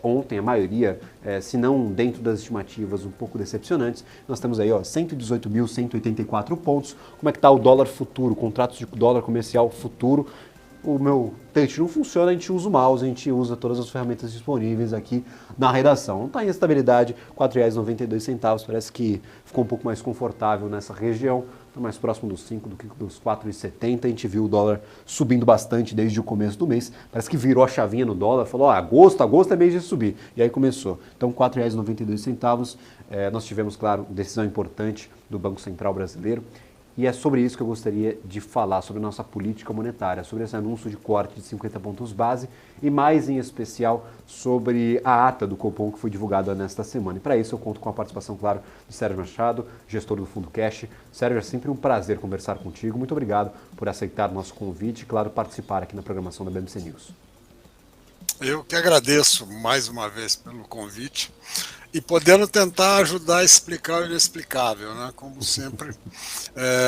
ontem, a maioria, se não dentro das estimativas, um pouco decepcionantes. Nós temos aí 118.184 pontos. Como é que está o dólar futuro, contratos de dólar comercial futuro? o meu touch não funciona, a gente usa o mouse, a gente usa todas as ferramentas disponíveis aqui na redação. Não está em estabilidade, R$ 4,92, parece que ficou um pouco mais confortável nessa região, está mais próximo dos 5 do que dos 4,70. A gente viu o dólar subindo bastante desde o começo do mês, parece que virou a chavinha no dólar, falou, agosto é mês de subir, e aí começou. Então, R$ 4,92, nós tivemos, claro, decisão importante do Banco Central brasileiro, e é sobre isso que eu gostaria de falar, sobre a nossa política monetária, sobre esse anúncio de corte de 50 pontos base e mais em especial sobre a ata do Copom que foi divulgada nesta semana. E para isso eu conto com a participação, claro, do Sérgio Machado, gestor do Fundo Cash. Sérgio, é sempre um prazer conversar contigo. Muito obrigado por aceitar o nosso convite e, claro, participar aqui na programação da BMC News. Eu que agradeço mais uma vez pelo convite e podendo tentar ajudar a explicar o inexplicável, né? Como sempre.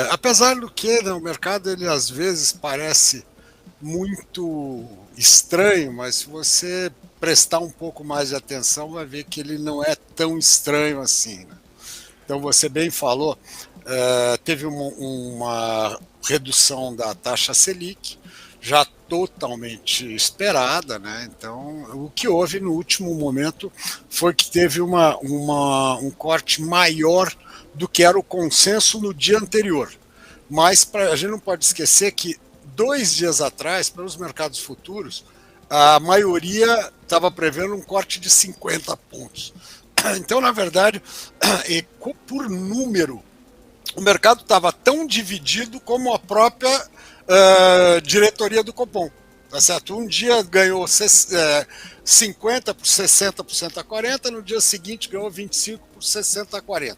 Apesar do que, né, o mercado ele às vezes parece muito estranho, mas se você prestar um pouco mais de atenção, vai ver que ele não é tão estranho assim, né? Então você bem falou, teve uma redução da taxa Selic, já totalmente esperada, né? Então, o que houve no último momento foi que teve um corte maior do que era o consenso no dia anterior. Mas a gente não pode esquecer que 2 dias atrás, pelos mercados futuros, a maioria estava prevendo um corte de 50 pontos. Então, na verdade, por número, o mercado estava tão dividido como a própria diretoria do Copom, tá certo? Um dia ganhou 50 por 60% a 40, no dia seguinte ganhou 25 por 60 a 40.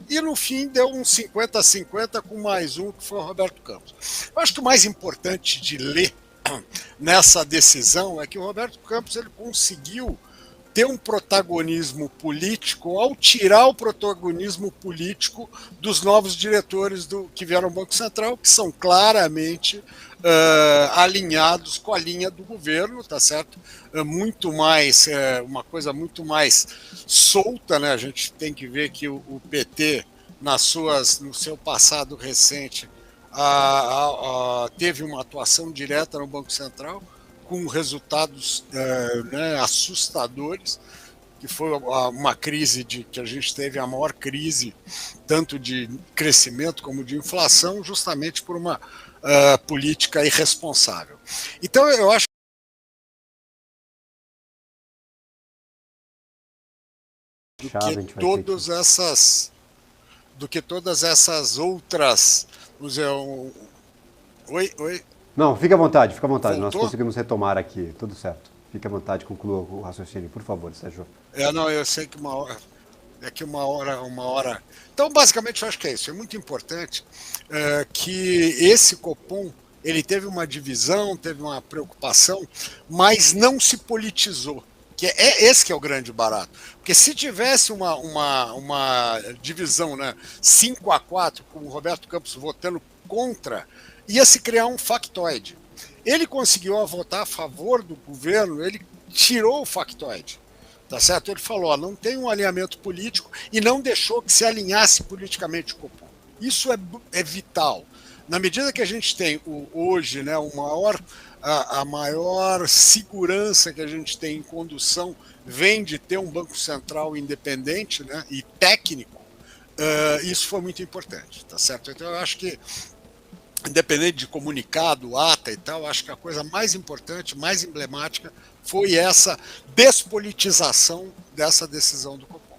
E no fim deu um 50 a 50 com mais um, que foi o Roberto Campos. Eu acho que o mais importante de ler nessa decisão é que o Roberto Campos ele conseguiu ter um protagonismo político ao tirar o protagonismo político dos novos diretores que vieram ao Banco Central, que são claramente alinhados com a linha do governo, tá certo? Muito mais, uma coisa muito mais solta, né? A gente tem que ver que o PT, no seu passado recente, teve uma atuação direta no Banco Central, com resultados assustadores, que foi uma crise que a gente teve a maior crise, tanto de crescimento como de inflação, justamente por uma política irresponsável. Então, eu acho do que todas essas outras, vamos dizer, Oi? Não, fica à vontade. Voltou? Nós conseguimos retomar aqui, tudo certo. Fique à vontade, conclua o raciocínio, por favor, Sérgio. Eu sei que uma hora. Então, basicamente, eu acho que é isso. É muito importante que esse Copom ele teve uma divisão, teve uma preocupação, mas não se politizou. Esse que é o grande barato. Porque se tivesse uma divisão, né, 5-4, com o Roberto Campos votando contra, ia se criar um factoide. Ele conseguiu votar a favor do governo, ele tirou o factoide, tá certo? Ele falou, não tem um alinhamento político e não deixou que se alinhasse politicamente o Copom. Isso é vital. Na medida que a gente tem hoje, né, a maior segurança que a gente tem em condução vem de ter um Banco Central independente, né, e técnico, isso foi muito importante, tá certo? Então eu acho que independente de comunicado, ata e tal, acho que a coisa mais importante, mais emblemática, foi essa despolitização dessa decisão do Copom.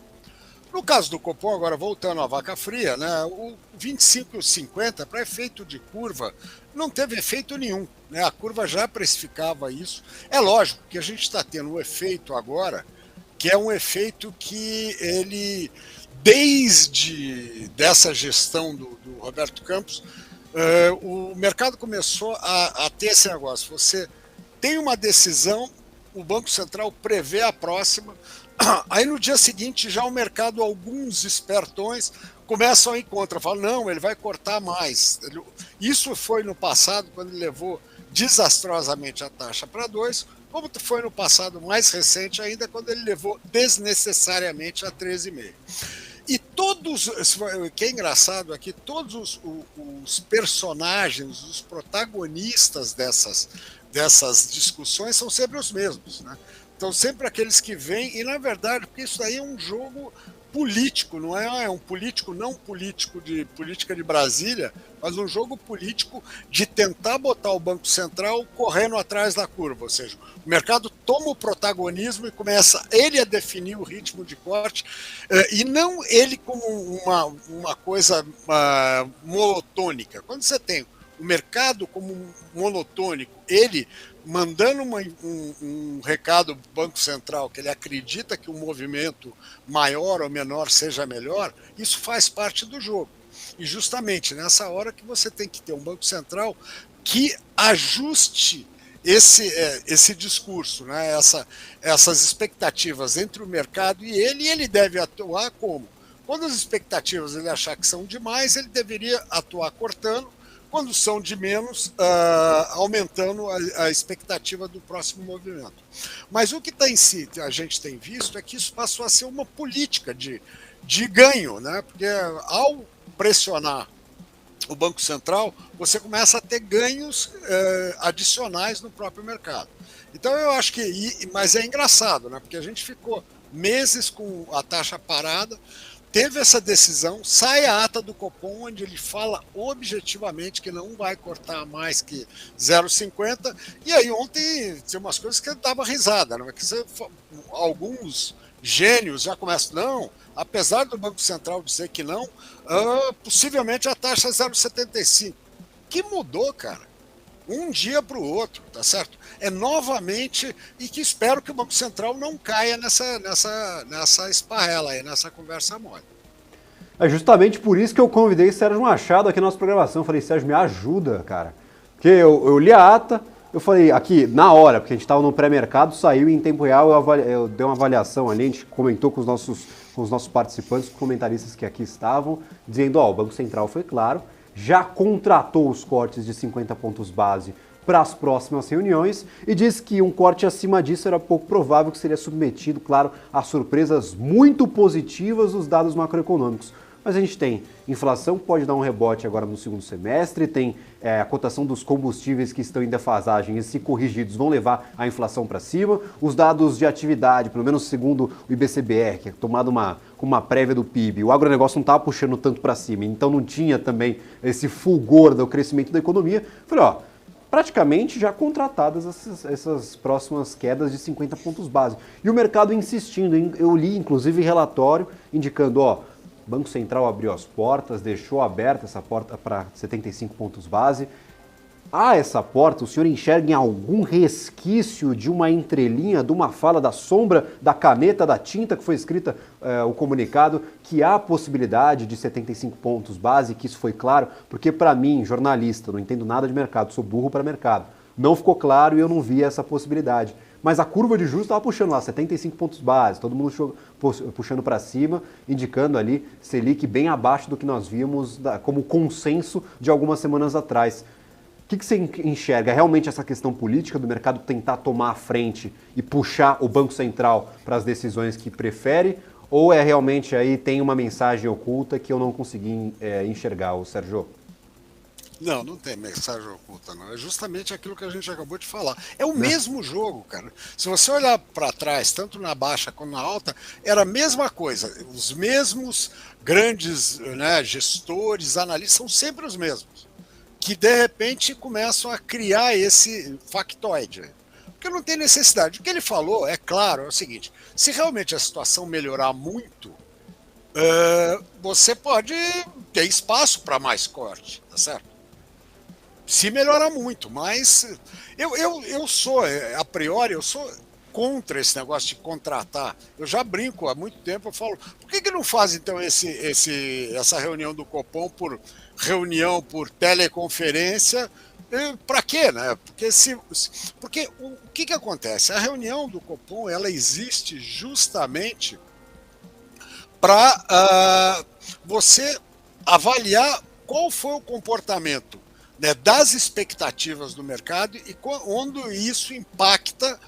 No caso do Copom, agora voltando à vaca fria, né, o 25 e o 50, para efeito de curva, não teve efeito nenhum, né, a curva já precificava isso. É lógico que a gente está tendo um efeito agora, que é um efeito que ele, desde dessa gestão do Roberto Campos, o mercado começou a ter esse negócio. Você tem uma decisão, o Banco Central prevê a próxima, aí no dia seguinte já o mercado, alguns espertões, começam a ir contra, falam, não, ele vai cortar mais. Isso foi no passado, quando ele levou desastrosamente a taxa para 2, como foi no passado mais recente ainda, quando ele levou desnecessariamente a 13,5. E todos, o que é engraçado aqui, todos os personagens, os protagonistas dessas discussões são sempre os mesmos, né? Então, sempre aqueles que vêm, e na verdade, porque isso daí é um jogo político, não é um político não político de política de Brasília, mas um jogo político de tentar botar o Banco Central correndo atrás da curva, ou seja, o mercado toma o protagonismo e começa ele a definir o ritmo de corte, e não ele como uma coisa monotônica. Quando você tem o mercado como monotônico, ele mandando um recado do Banco Central que ele acredita que o movimento maior ou menor seja melhor, isso faz parte do jogo. E justamente nessa hora que você tem que ter um Banco Central que ajuste esse discurso, né? Essas expectativas entre o mercado e ele deve atuar como? Quando as expectativas ele achar que são demais, ele deveria atuar cortando, quando são de menos, aumentando a expectativa do próximo movimento. Mas o que a gente tem visto é que isso passou a ser uma política de ganho, né? Porque ao pressionar o Banco Central, você começa a ter ganhos adicionais no próprio mercado. Então eu acho mas é engraçado, né? Porque a gente ficou meses com a taxa parada, teve essa decisão, sai a ata do Copom, onde ele fala objetivamente que não vai cortar mais que 0,50, e aí ontem tem umas coisas que eu dava risada, né? Que alguns gênios já começam, não, apesar do Banco Central dizer que não, possivelmente a taxa é 0,75. Que mudou, cara? Um dia para o outro, tá certo? É novamente, e que espero que o Banco Central não caia nessa esparrela aí, nessa conversa mole. É justamente por isso que eu convidei Sérgio Machado aqui na nossa programação. Eu falei, Sérgio, me ajuda, cara. Porque eu li a ata, eu falei, aqui, na hora, porque a gente estava no pré-mercado, saiu e em tempo real eu dei uma avaliação ali, a gente comentou com os nossos participantes, com comentaristas que aqui estavam, dizendo, o Banco Central foi claro, já contratou os cortes de 50 pontos base para as próximas reuniões e disse que um corte acima disso era pouco provável, que seria submetido, claro, a surpresas muito positivas dos dados macroeconômicos. Mas a gente tem inflação que pode dar um rebote agora no segundo semestre, tem a cotação dos combustíveis que estão em defasagem e, se corrigidos, vão levar a inflação para cima. Os dados de atividade, pelo menos segundo o IBCBR, que é tomado como uma prévia do PIB, o agronegócio não estava puxando tanto para cima, então não tinha também esse fulgor do crescimento da economia. Falei, praticamente já contratadas essas próximas quedas de 50 pontos base. E o mercado insistindo, eu li inclusive relatório indicando, o Banco Central abriu as portas, deixou aberta essa porta para 75 pontos base. Essa porta, o senhor enxerga em algum resquício de uma entrelinha, de uma fala da sombra, da caneta, da tinta que foi escrita o comunicado, que há possibilidade de 75 pontos base, que isso foi claro? Porque para mim, jornalista, não entendo nada de mercado, sou burro para mercado, não ficou claro e eu não vi essa possibilidade. Mas a curva de juros estava puxando lá, 75 pontos base, todo mundo puxando para cima, indicando ali Selic bem abaixo do que nós vimos como consenso de algumas semanas atrás. O que você enxerga? Realmente essa questão política do mercado tentar tomar a frente e puxar o Banco Central para as decisões que prefere? Ou é realmente aí tem uma mensagem oculta que eu não consegui enxergar, Sérgio? Não tem mensagem oculta, não. É justamente aquilo que a gente acabou de falar. É o mesmo jogo, cara. Se você olhar para trás, tanto na baixa quanto na alta, era a mesma coisa. Os mesmos grandes, né, gestores, analistas, são sempre os mesmos. Que, de repente, começam a criar esse factoide. Porque não tem necessidade. O que ele falou, é claro, é o seguinte. Se realmente a situação melhorar muito, você pode ter espaço para mais corte, tá certo? Se melhorar muito, mas eu sou, a priori, eu sou contra esse negócio de contratar. Eu já brinco há muito tempo, eu falo, por que não faz então essa reunião do Copom por reunião por teleconferência? Para quê, né? Porque o que acontece? A reunião do Copom, ela existe justamente para você avaliar qual foi o comportamento né, das expectativas do mercado e quando isso impacta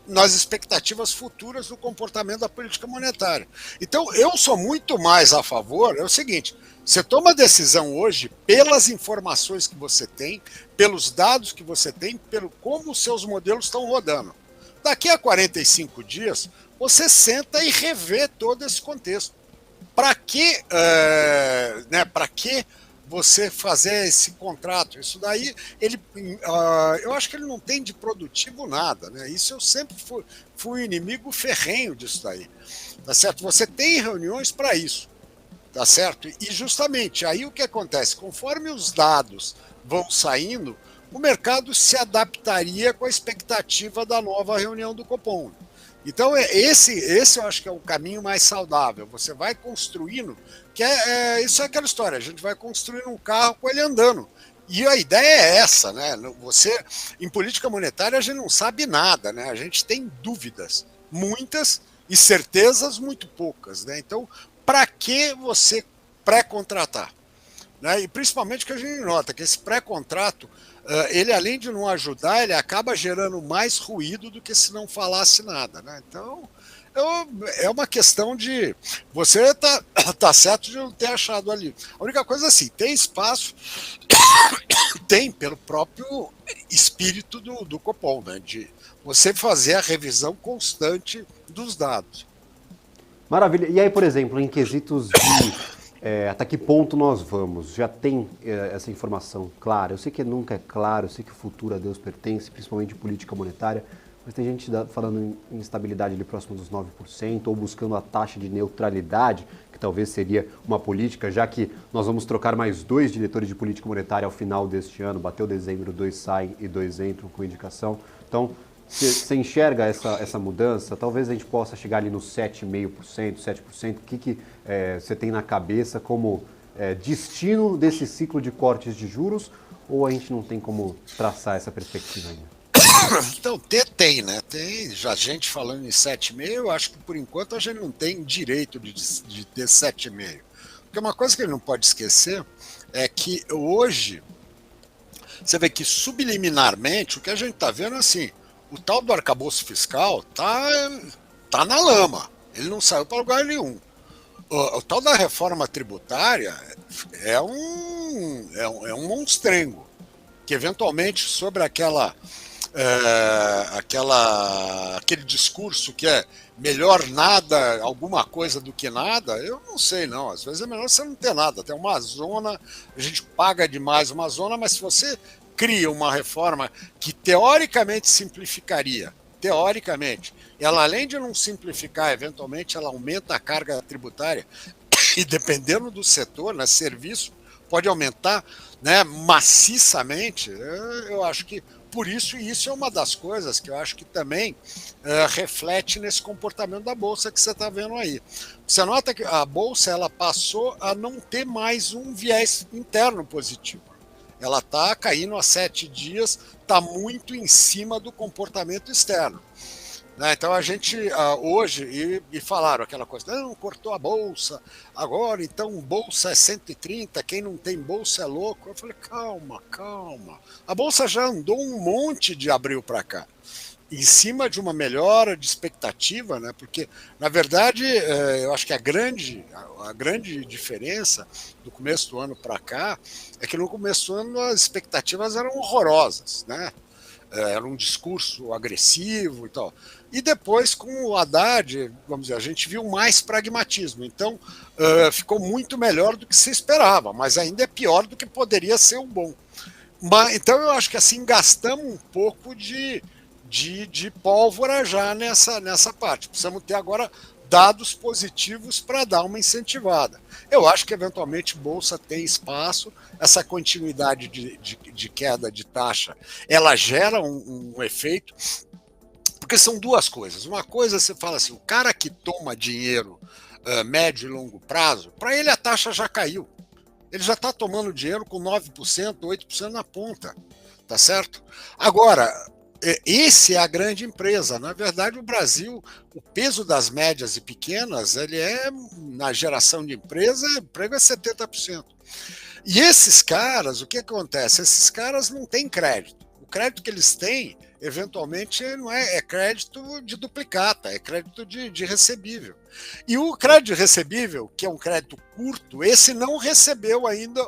nas expectativas futuras do comportamento da política monetária. Então, eu sou muito mais a favor, é o seguinte, você toma a decisão hoje pelas informações que você tem, pelos dados que você tem, pelo como os seus modelos estão rodando. Daqui a 45 dias, você senta e revê todo esse contexto. Para que, para que você fazer esse contrato? Isso daí, eu acho que ele não tem de produtivo nada, né? Isso eu sempre fui inimigo ferrenho disso daí, tá certo? Você tem reuniões para isso, tá certo? E justamente aí o que acontece? Conforme os dados vão saindo, o mercado se adaptaria com a expectativa da nova reunião do Copom. Então, esse eu acho que é o caminho mais saudável. Você vai construindo, isso é aquela história, a gente vai construindo um carro com ele andando. E a ideia é essa, né? Você, em política monetária, a gente não sabe nada, né? A gente tem dúvidas, muitas, e certezas muito poucas, né? Então, para que você pré-contratar? Né? E principalmente que a gente nota que esse pré-contrato, ele além de não ajudar, ele acaba gerando mais ruído do que se não falasse nada, né? Então, é uma questão de... Você tá certo de não ter achado ali. A única coisa assim, tem espaço, tem pelo próprio espírito do Copom, né? De você fazer a revisão constante dos dados. Maravilha. E aí, por exemplo, em quesitos de... até que ponto nós vamos? Já tem essa informação clara? Eu sei que nunca é claro, eu sei que o futuro a Deus pertence, principalmente em política monetária, mas tem gente falando em estabilidade ali próximo dos 9%, ou buscando a taxa de neutralidade, que talvez seria uma política, já que nós vamos trocar mais 2 diretores de política monetária ao final deste ano, bateu dezembro, 2 saem e 2 entram com indicação. Então, você enxerga essa mudança? Talvez a gente possa chegar ali nos 7,5%, 7%. O que você tem na cabeça como destino desse ciclo de cortes de juros? Ou a gente não tem como traçar essa perspectiva ainda? Então, tem, né? Tem já gente falando em 7,5%, eu acho que por enquanto a gente não tem direito de ter 7,5%. Porque uma coisa que ele não pode esquecer é que hoje, você vê que subliminarmente, o que a gente está vendo é assim, o tal do arcabouço fiscal tá na lama, ele não saiu para lugar nenhum. O tal da reforma tributária é um monstrengo, que eventualmente sobre aquele discurso que é melhor nada, alguma coisa do que nada, eu não sei não, às vezes é melhor você não ter nada, tem uma zona, a gente paga demais uma zona, mas se você cria uma reforma que teoricamente simplificaria, ela além de não simplificar, eventualmente ela aumenta a carga tributária e dependendo do setor, né, serviço, pode aumentar, né, maciçamente, eu acho que por isso, e isso é uma das coisas que eu acho que também reflete nesse comportamento da Bolsa que você está vendo aí. Você nota que a Bolsa ela passou a não ter mais um viés interno positivo. Ela está caindo há 7 dias, está muito em cima do comportamento externo. Né? Então a gente hoje, e falaram aquela coisa, não, cortou a Bolsa, agora então Bolsa é 130, quem não tem Bolsa é louco. Eu falei, calma. A Bolsa já andou um monte de abril para cá, em cima de uma melhora de expectativa, né? Porque, na verdade, eu acho que a grande diferença do começo do ano para cá é que no começo do ano as expectativas eram horrorosas, né? Era um discurso agressivo e tal. E depois, com o Haddad, vamos dizer, a gente viu mais pragmatismo. Então, ficou muito melhor do que se esperava, mas ainda é pior do que poderia ser o bom. Então, eu acho que assim, gastamos um pouco de pólvora já nessa parte. Precisamos ter agora dados positivos para dar uma incentivada. Eu acho que eventualmente Bolsa tem espaço, essa continuidade de queda de taxa, ela gera um efeito, porque são duas coisas. Uma coisa você fala assim, o cara que toma dinheiro médio e longo prazo, para ele a taxa já caiu. Ele já está tomando dinheiro com 9%, 8% na ponta, tá certo? Agora, esse é a grande empresa. Na verdade, o Brasil, o peso das médias e pequenas, ele na geração de emprego é 70%. E esses caras, o que acontece? Esses caras não têm crédito. O crédito que eles têm, eventualmente, não é crédito de duplicata, é crédito de recebível. E o crédito recebível, que é um crédito curto, esse não recebeu ainda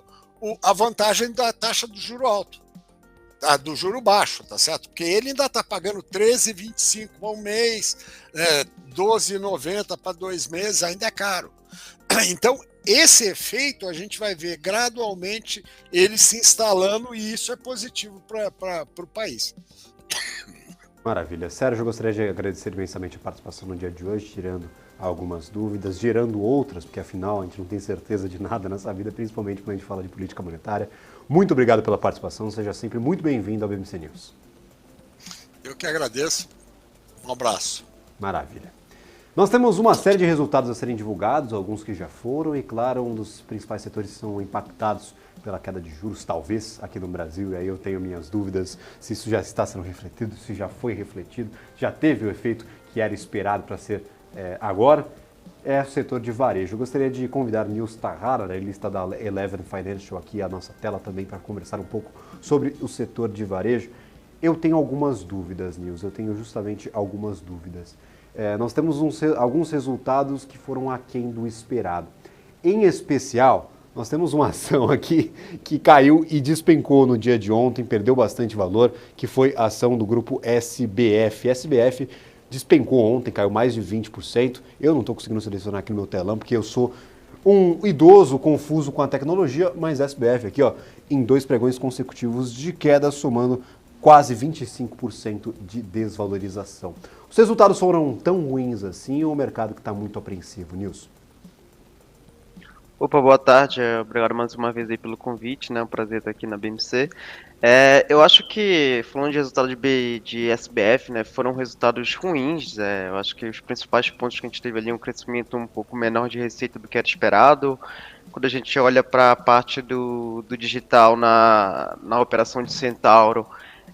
a vantagem da taxa do juro alto, do juro baixo, tá certo? Porque ele ainda está pagando 13,25 para um mês, 12,90 para 2 meses, ainda é caro. Então, esse efeito a gente vai ver gradualmente ele se instalando e isso é positivo para o país. Maravilha. Sérgio, eu gostaria de agradecer imensamente a participação no dia de hoje, tirando algumas dúvidas, gerando outras, porque afinal a gente não tem certeza de nada nessa vida, principalmente quando a gente fala de política monetária. Muito obrigado pela participação, seja sempre muito bem-vindo ao BMC News. Eu que agradeço. Um abraço. Maravilha. Nós temos uma série de resultados a serem divulgados, alguns que já foram, e claro, um dos principais setores que são impactados pela queda de juros, talvez, aqui no Brasil, e aí eu tenho minhas dúvidas se isso já está sendo refletido, se já foi refletido, já teve o efeito que era esperado para ser agora, é o setor de varejo. Eu gostaria de convidar Nils Tahara, da lista da Eleven Financial, aqui à nossa tela também, para conversar um pouco sobre o setor de varejo. Eu tenho algumas dúvidas, Nils, eu tenho justamente algumas dúvidas. Nós temos alguns resultados que foram aquém do esperado. Em especial, nós temos uma ação aqui que caiu e despencou no dia de ontem, perdeu bastante valor, que foi a ação do grupo SBF. SBF despencou ontem, caiu mais de 20%. Eu não estou conseguindo selecionar aqui no meu telão, porque eu sou um idoso confuso com a tecnologia, mas SBF aqui, ó, em 2 pregões consecutivos de queda, somando quase 25% de desvalorização. Os resultados foram tão ruins assim ou o mercado que está muito apreensivo, Nilson? Opa, boa tarde, obrigado mais uma vez aí pelo convite, né, um prazer estar aqui na BMC. Eu acho que, falando de resultado de SBF, né, foram resultados ruins, eu acho que os principais pontos que a gente teve ali, um crescimento um pouco menor de receita do que era esperado. Quando a gente olha para a parte do digital na operação de Centauro,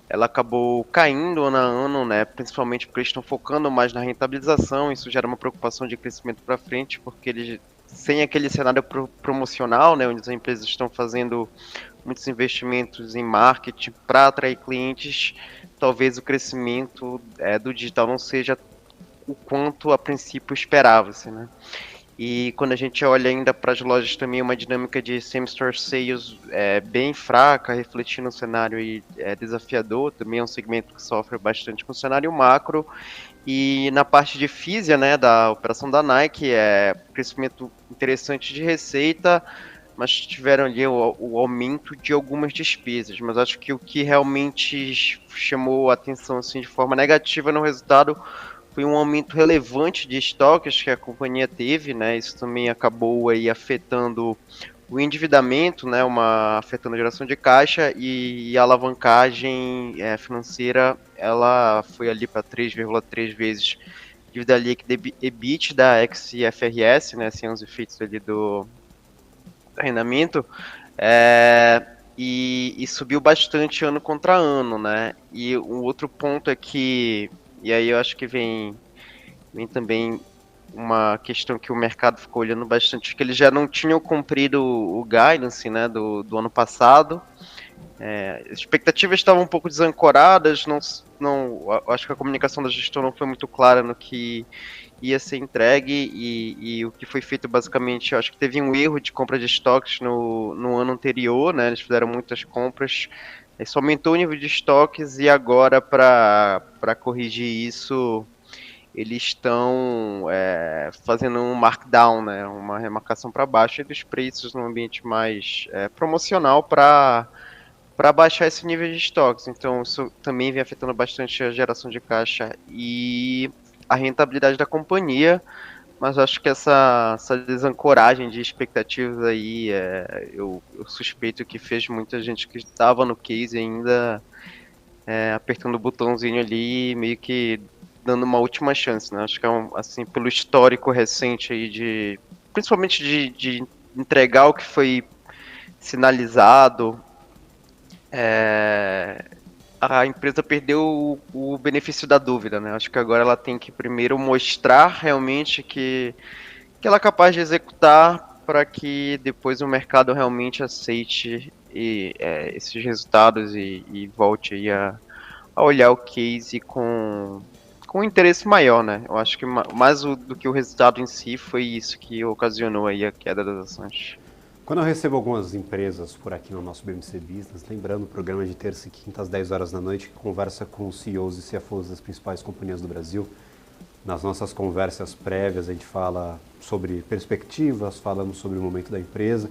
ela acabou caindo ano a ano, né, principalmente porque eles estão focando mais na rentabilização, isso gera uma preocupação de crescimento para frente, porque eles, sem aquele cenário promocional, né, onde as empresas estão fazendo muitos investimentos em marketing para atrair clientes, talvez o crescimento do digital não seja o quanto a princípio esperava-se, né? E quando a gente olha ainda para as lojas também, uma dinâmica de same-store sales bem fraca, refletindo um cenário desafiador, também é um segmento que sofre bastante com o cenário macro. E na parte de físia, né, da operação da Nike, crescimento interessante de receita, mas tiveram ali o aumento de algumas despesas. Mas acho que o que realmente chamou a atenção assim, de forma negativa no resultado foi um aumento relevante de estoques que a companhia teve, né? Isso também acabou aí afetando o endividamento, né? Afetando a geração de caixa e a alavancagem financeira, ela foi ali para 3,3 vezes dívida líquida EBITDA ex-IFRS, né? Sem os efeitos ali do arrendamento, e subiu bastante ano contra ano, né? E um outro ponto é que, e aí eu acho que vem também uma questão que o mercado ficou olhando bastante, que eles já não tinham cumprido o guidance, né, do ano passado. As expectativas estavam um pouco desancoradas, acho que a comunicação da gestão não foi muito clara no que ia ser entregue e o que foi feito basicamente, eu acho que teve um erro de compra de estoques no ano anterior, né, eles fizeram muitas compras, isso aumentou o nível de estoques e agora para corrigir isso eles estão fazendo um markdown, né, uma remarcação para baixo dos preços num ambiente mais promocional para baixar esse nível de estoques. Então isso também vem afetando bastante a geração de caixa e a rentabilidade da companhia, mas acho que essa desancoragem de expectativas aí, eu suspeito que fez muita gente que estava no case ainda apertando o botãozinho ali e meio que dando uma última chance, né? Acho que assim, pelo histórico recente aí principalmente de entregar o que foi sinalizado, a empresa perdeu o benefício da dúvida, né? Acho que agora ela tem que primeiro mostrar realmente que ela é capaz de executar para que depois o mercado realmente aceite esses resultados e volte aí a olhar o case com um interesse maior, né? Eu acho que mais do que o resultado em si foi isso que ocasionou aí a queda das ações. Quando eu recebo algumas empresas por aqui no nosso BMC Business, lembrando o programa de terça e quinta às 10 horas da noite, que conversa com os CEOs e CFOs das principais companhias do Brasil, nas nossas conversas prévias a gente fala sobre perspectivas, falamos sobre o momento da empresa.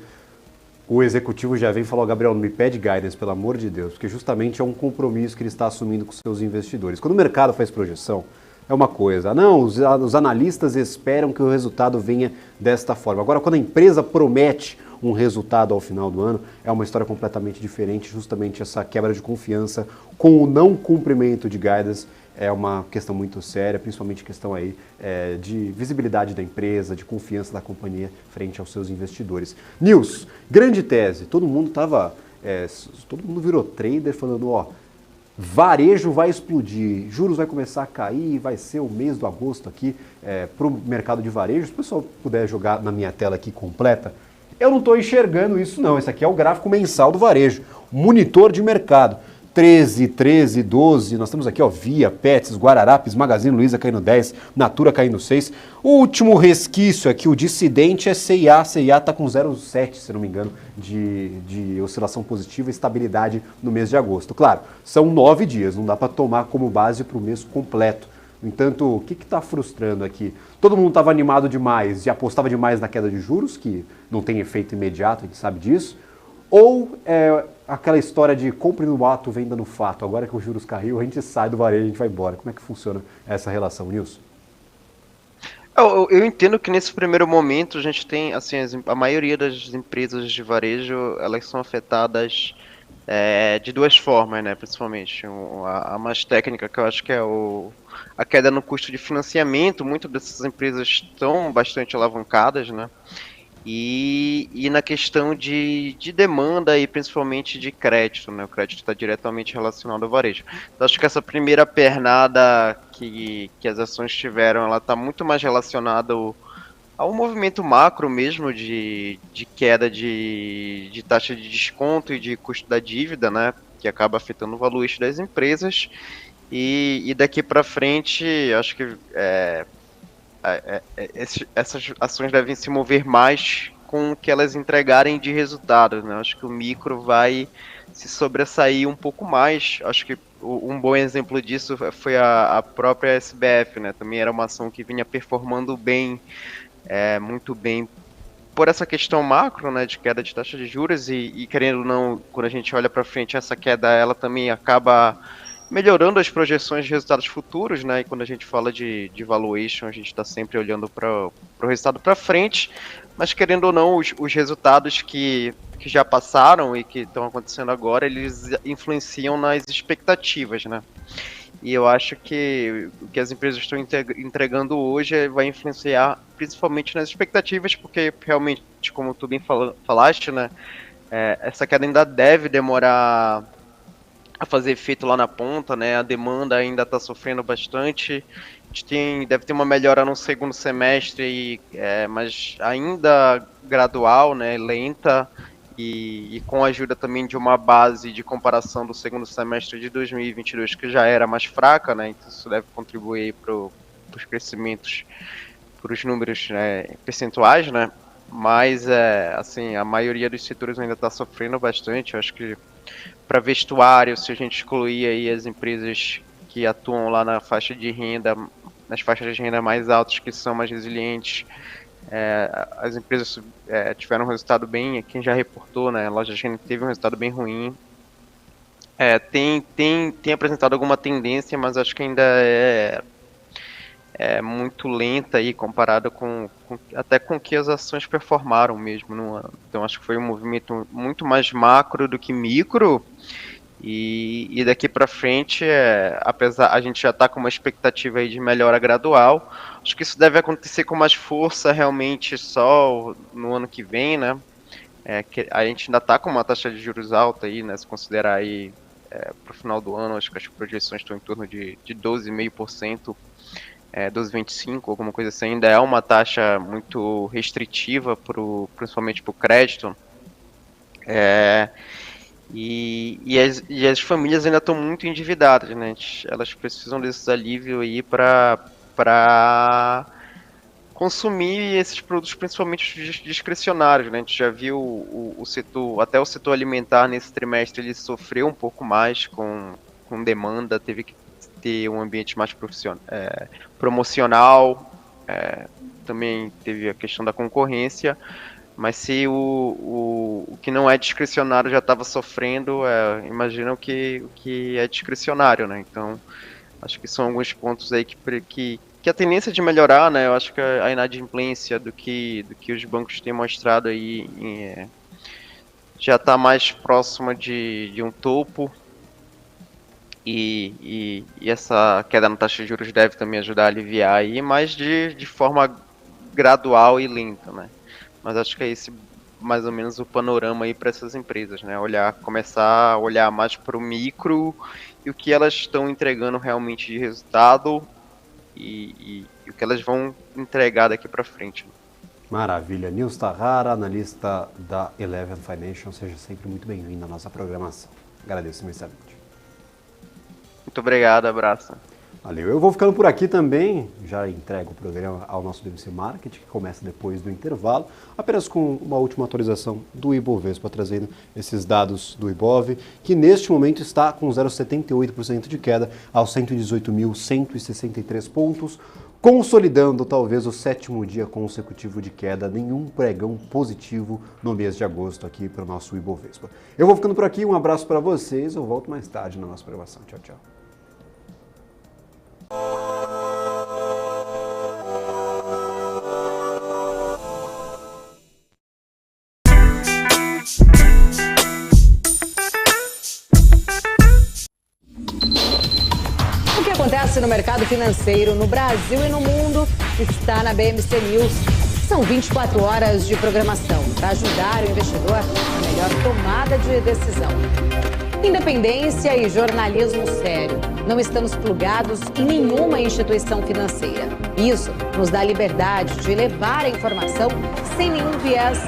O executivo já vem e falou: Gabriel, não me pede guidance, pelo amor de Deus, porque justamente é um compromisso que ele está assumindo com seus investidores. Quando o mercado faz projeção, é uma coisa. Não, os analistas esperam que o resultado venha desta forma. Agora, quando a empresa promete um resultado ao final do ano, é uma história completamente diferente. Justamente essa quebra de confiança com o não cumprimento de guidance é uma questão muito séria, principalmente questão aí de visibilidade da empresa, de confiança da companhia frente aos seus investidores. Nils, grande tese, todo mundo virou trader falando, ó, varejo vai explodir, juros vai começar a cair, vai ser o mês do agosto aqui para o mercado de varejo. Se o pessoal puder jogar na minha tela aqui completa, eu não estou enxergando isso não, esse aqui é o gráfico mensal do varejo, monitor de mercado. 13, 12, nós temos aqui, ó, Via, Pets, Guararapes, Magazine Luiza caindo 10, Natura caindo 6. O último resquício aqui, o dissidente é C&A. C&A está com 0,7, se não me engano, de oscilação positiva e estabilidade no mês de agosto. Claro, são 9 dias, não dá para tomar como base para o mês completo. No entanto, o que está frustrando aqui? Todo mundo estava animado demais e apostava demais na queda de juros, que não tem efeito imediato, a gente sabe disso. Ou aquela história de compre no ato, venda no fato. Agora que os juros caiu, a gente sai do varejo, a gente vai embora. Como é que funciona essa relação, Nilson? Eu entendo que nesse primeiro momento a gente tem, assim, a maioria das empresas de varejo, elas são afetadas de duas formas, né, principalmente. A mais técnica, que eu acho que é a queda no custo de financiamento. Muitas dessas empresas estão bastante alavancadas, né? E na questão de demanda e principalmente de crédito, né? O crédito está diretamente relacionado ao varejo. Então, acho que essa primeira pernada que as ações tiveram, ela está muito mais relacionada ao movimento macro mesmo de queda de taxa de desconto e de custo da dívida, né? Que acaba afetando o valuation das empresas. E daqui para frente, acho que essas ações devem se mover mais com o que elas entregarem de resultados, né? Acho que o micro vai se sobressair um pouco mais. Acho que um bom exemplo disso foi a própria SBF, né? Também era uma ação que vinha performando bem, muito bem, por essa questão macro, né, de queda de taxa de juros e querendo ou não, quando a gente olha para frente, essa queda ela também acaba melhorando as projeções de resultados futuros, né? E quando a gente fala de valuation, a gente está sempre olhando para o resultado para frente, mas querendo ou não, os resultados que já passaram e que estão acontecendo agora, eles influenciam nas expectativas, né? E eu acho que o que as empresas estão entregando hoje vai influenciar principalmente nas expectativas, porque realmente, como tu bem falaste, né? Essa queda ainda deve demorar a fazer efeito lá na ponta, né? A demanda ainda está sofrendo bastante. A gente deve ter uma melhora no segundo semestre, mas ainda gradual, né? Lenta e com a ajuda também de uma base de comparação do segundo semestre de 2022 que já era mais fraca, né? Então isso deve contribuir para os crescimentos, para os números percentuais, né? Mas assim, a maioria dos setores ainda está sofrendo bastante. Eu acho que para vestuário, se a gente excluir aí as empresas que atuam lá na faixa de renda, nas faixas de renda mais altas, que são mais resilientes, as empresas tiveram um resultado bem, quem já reportou, né, a loja de teve um resultado bem ruim. Tem apresentado alguma tendência, mas acho que ainda é muito lenta aí comparada até com que as ações performaram mesmo no ano. Então acho que foi um movimento muito mais macro do que micro, e daqui para frente, apesar a gente já está com uma expectativa aí de melhora gradual, acho que isso deve acontecer com mais força realmente só no ano que vem, né? Que a gente ainda está com uma taxa de juros alta aí, né? Se considerar aí para o final do ano, acho que as projeções estão em torno de 12,5%. 12,25, alguma coisa assim, ainda é uma taxa muito restritiva, principalmente para o crédito. E as famílias ainda estão muito endividadas, né? Elas precisam desses alívios aí para consumir esses produtos, principalmente discricionários, né? A gente já viu o setor, até o setor alimentar nesse trimestre, ele sofreu um pouco mais com demanda, teve que ter um ambiente mais promocional, também teve a questão da concorrência, mas se o que não é discricionário já estava sofrendo, imagina o que é discricionário, né? Então, acho que são alguns pontos aí que a tendência de melhorar, né? Eu acho que a inadimplência do que os bancos têm mostrado aí já está mais próxima de um topo. E essa queda na taxa de juros deve também ajudar a aliviar aí, mas de forma gradual e lenta, né? Mas acho que é esse mais ou menos o panorama aí para essas empresas, né? Começar a olhar mais para o micro e o que elas estão entregando realmente de resultado e o que elas vão entregar daqui para frente. Maravilha. Nils Tahara, analista da Eleven Financial, seja sempre muito bem-vindo à nossa programação. Agradeço imensamente. Muito obrigado, abraço. Valeu. Eu vou ficando por aqui também, já entrego o programa ao nosso BMC Market, que começa depois do intervalo, apenas com uma última atualização do Ibovespa, trazendo esses dados do Ibov, que neste momento está com 0,78% de queda aos 118.163 pontos, consolidando talvez o 7º dia consecutivo de queda, nenhum pregão positivo no mês de agosto aqui para o nosso Ibovespa. Eu vou ficando por aqui, um abraço para vocês, eu volto mais tarde na nossa programação. Tchau, tchau. O que acontece no mercado financeiro no Brasil e no mundo está na BMC News. São 24 horas de programação para ajudar o investidor na melhor tomada de decisão. Independência e jornalismo sério. Não estamos plugados em nenhuma instituição financeira. Isso nos dá a liberdade de levar a informação sem nenhum viés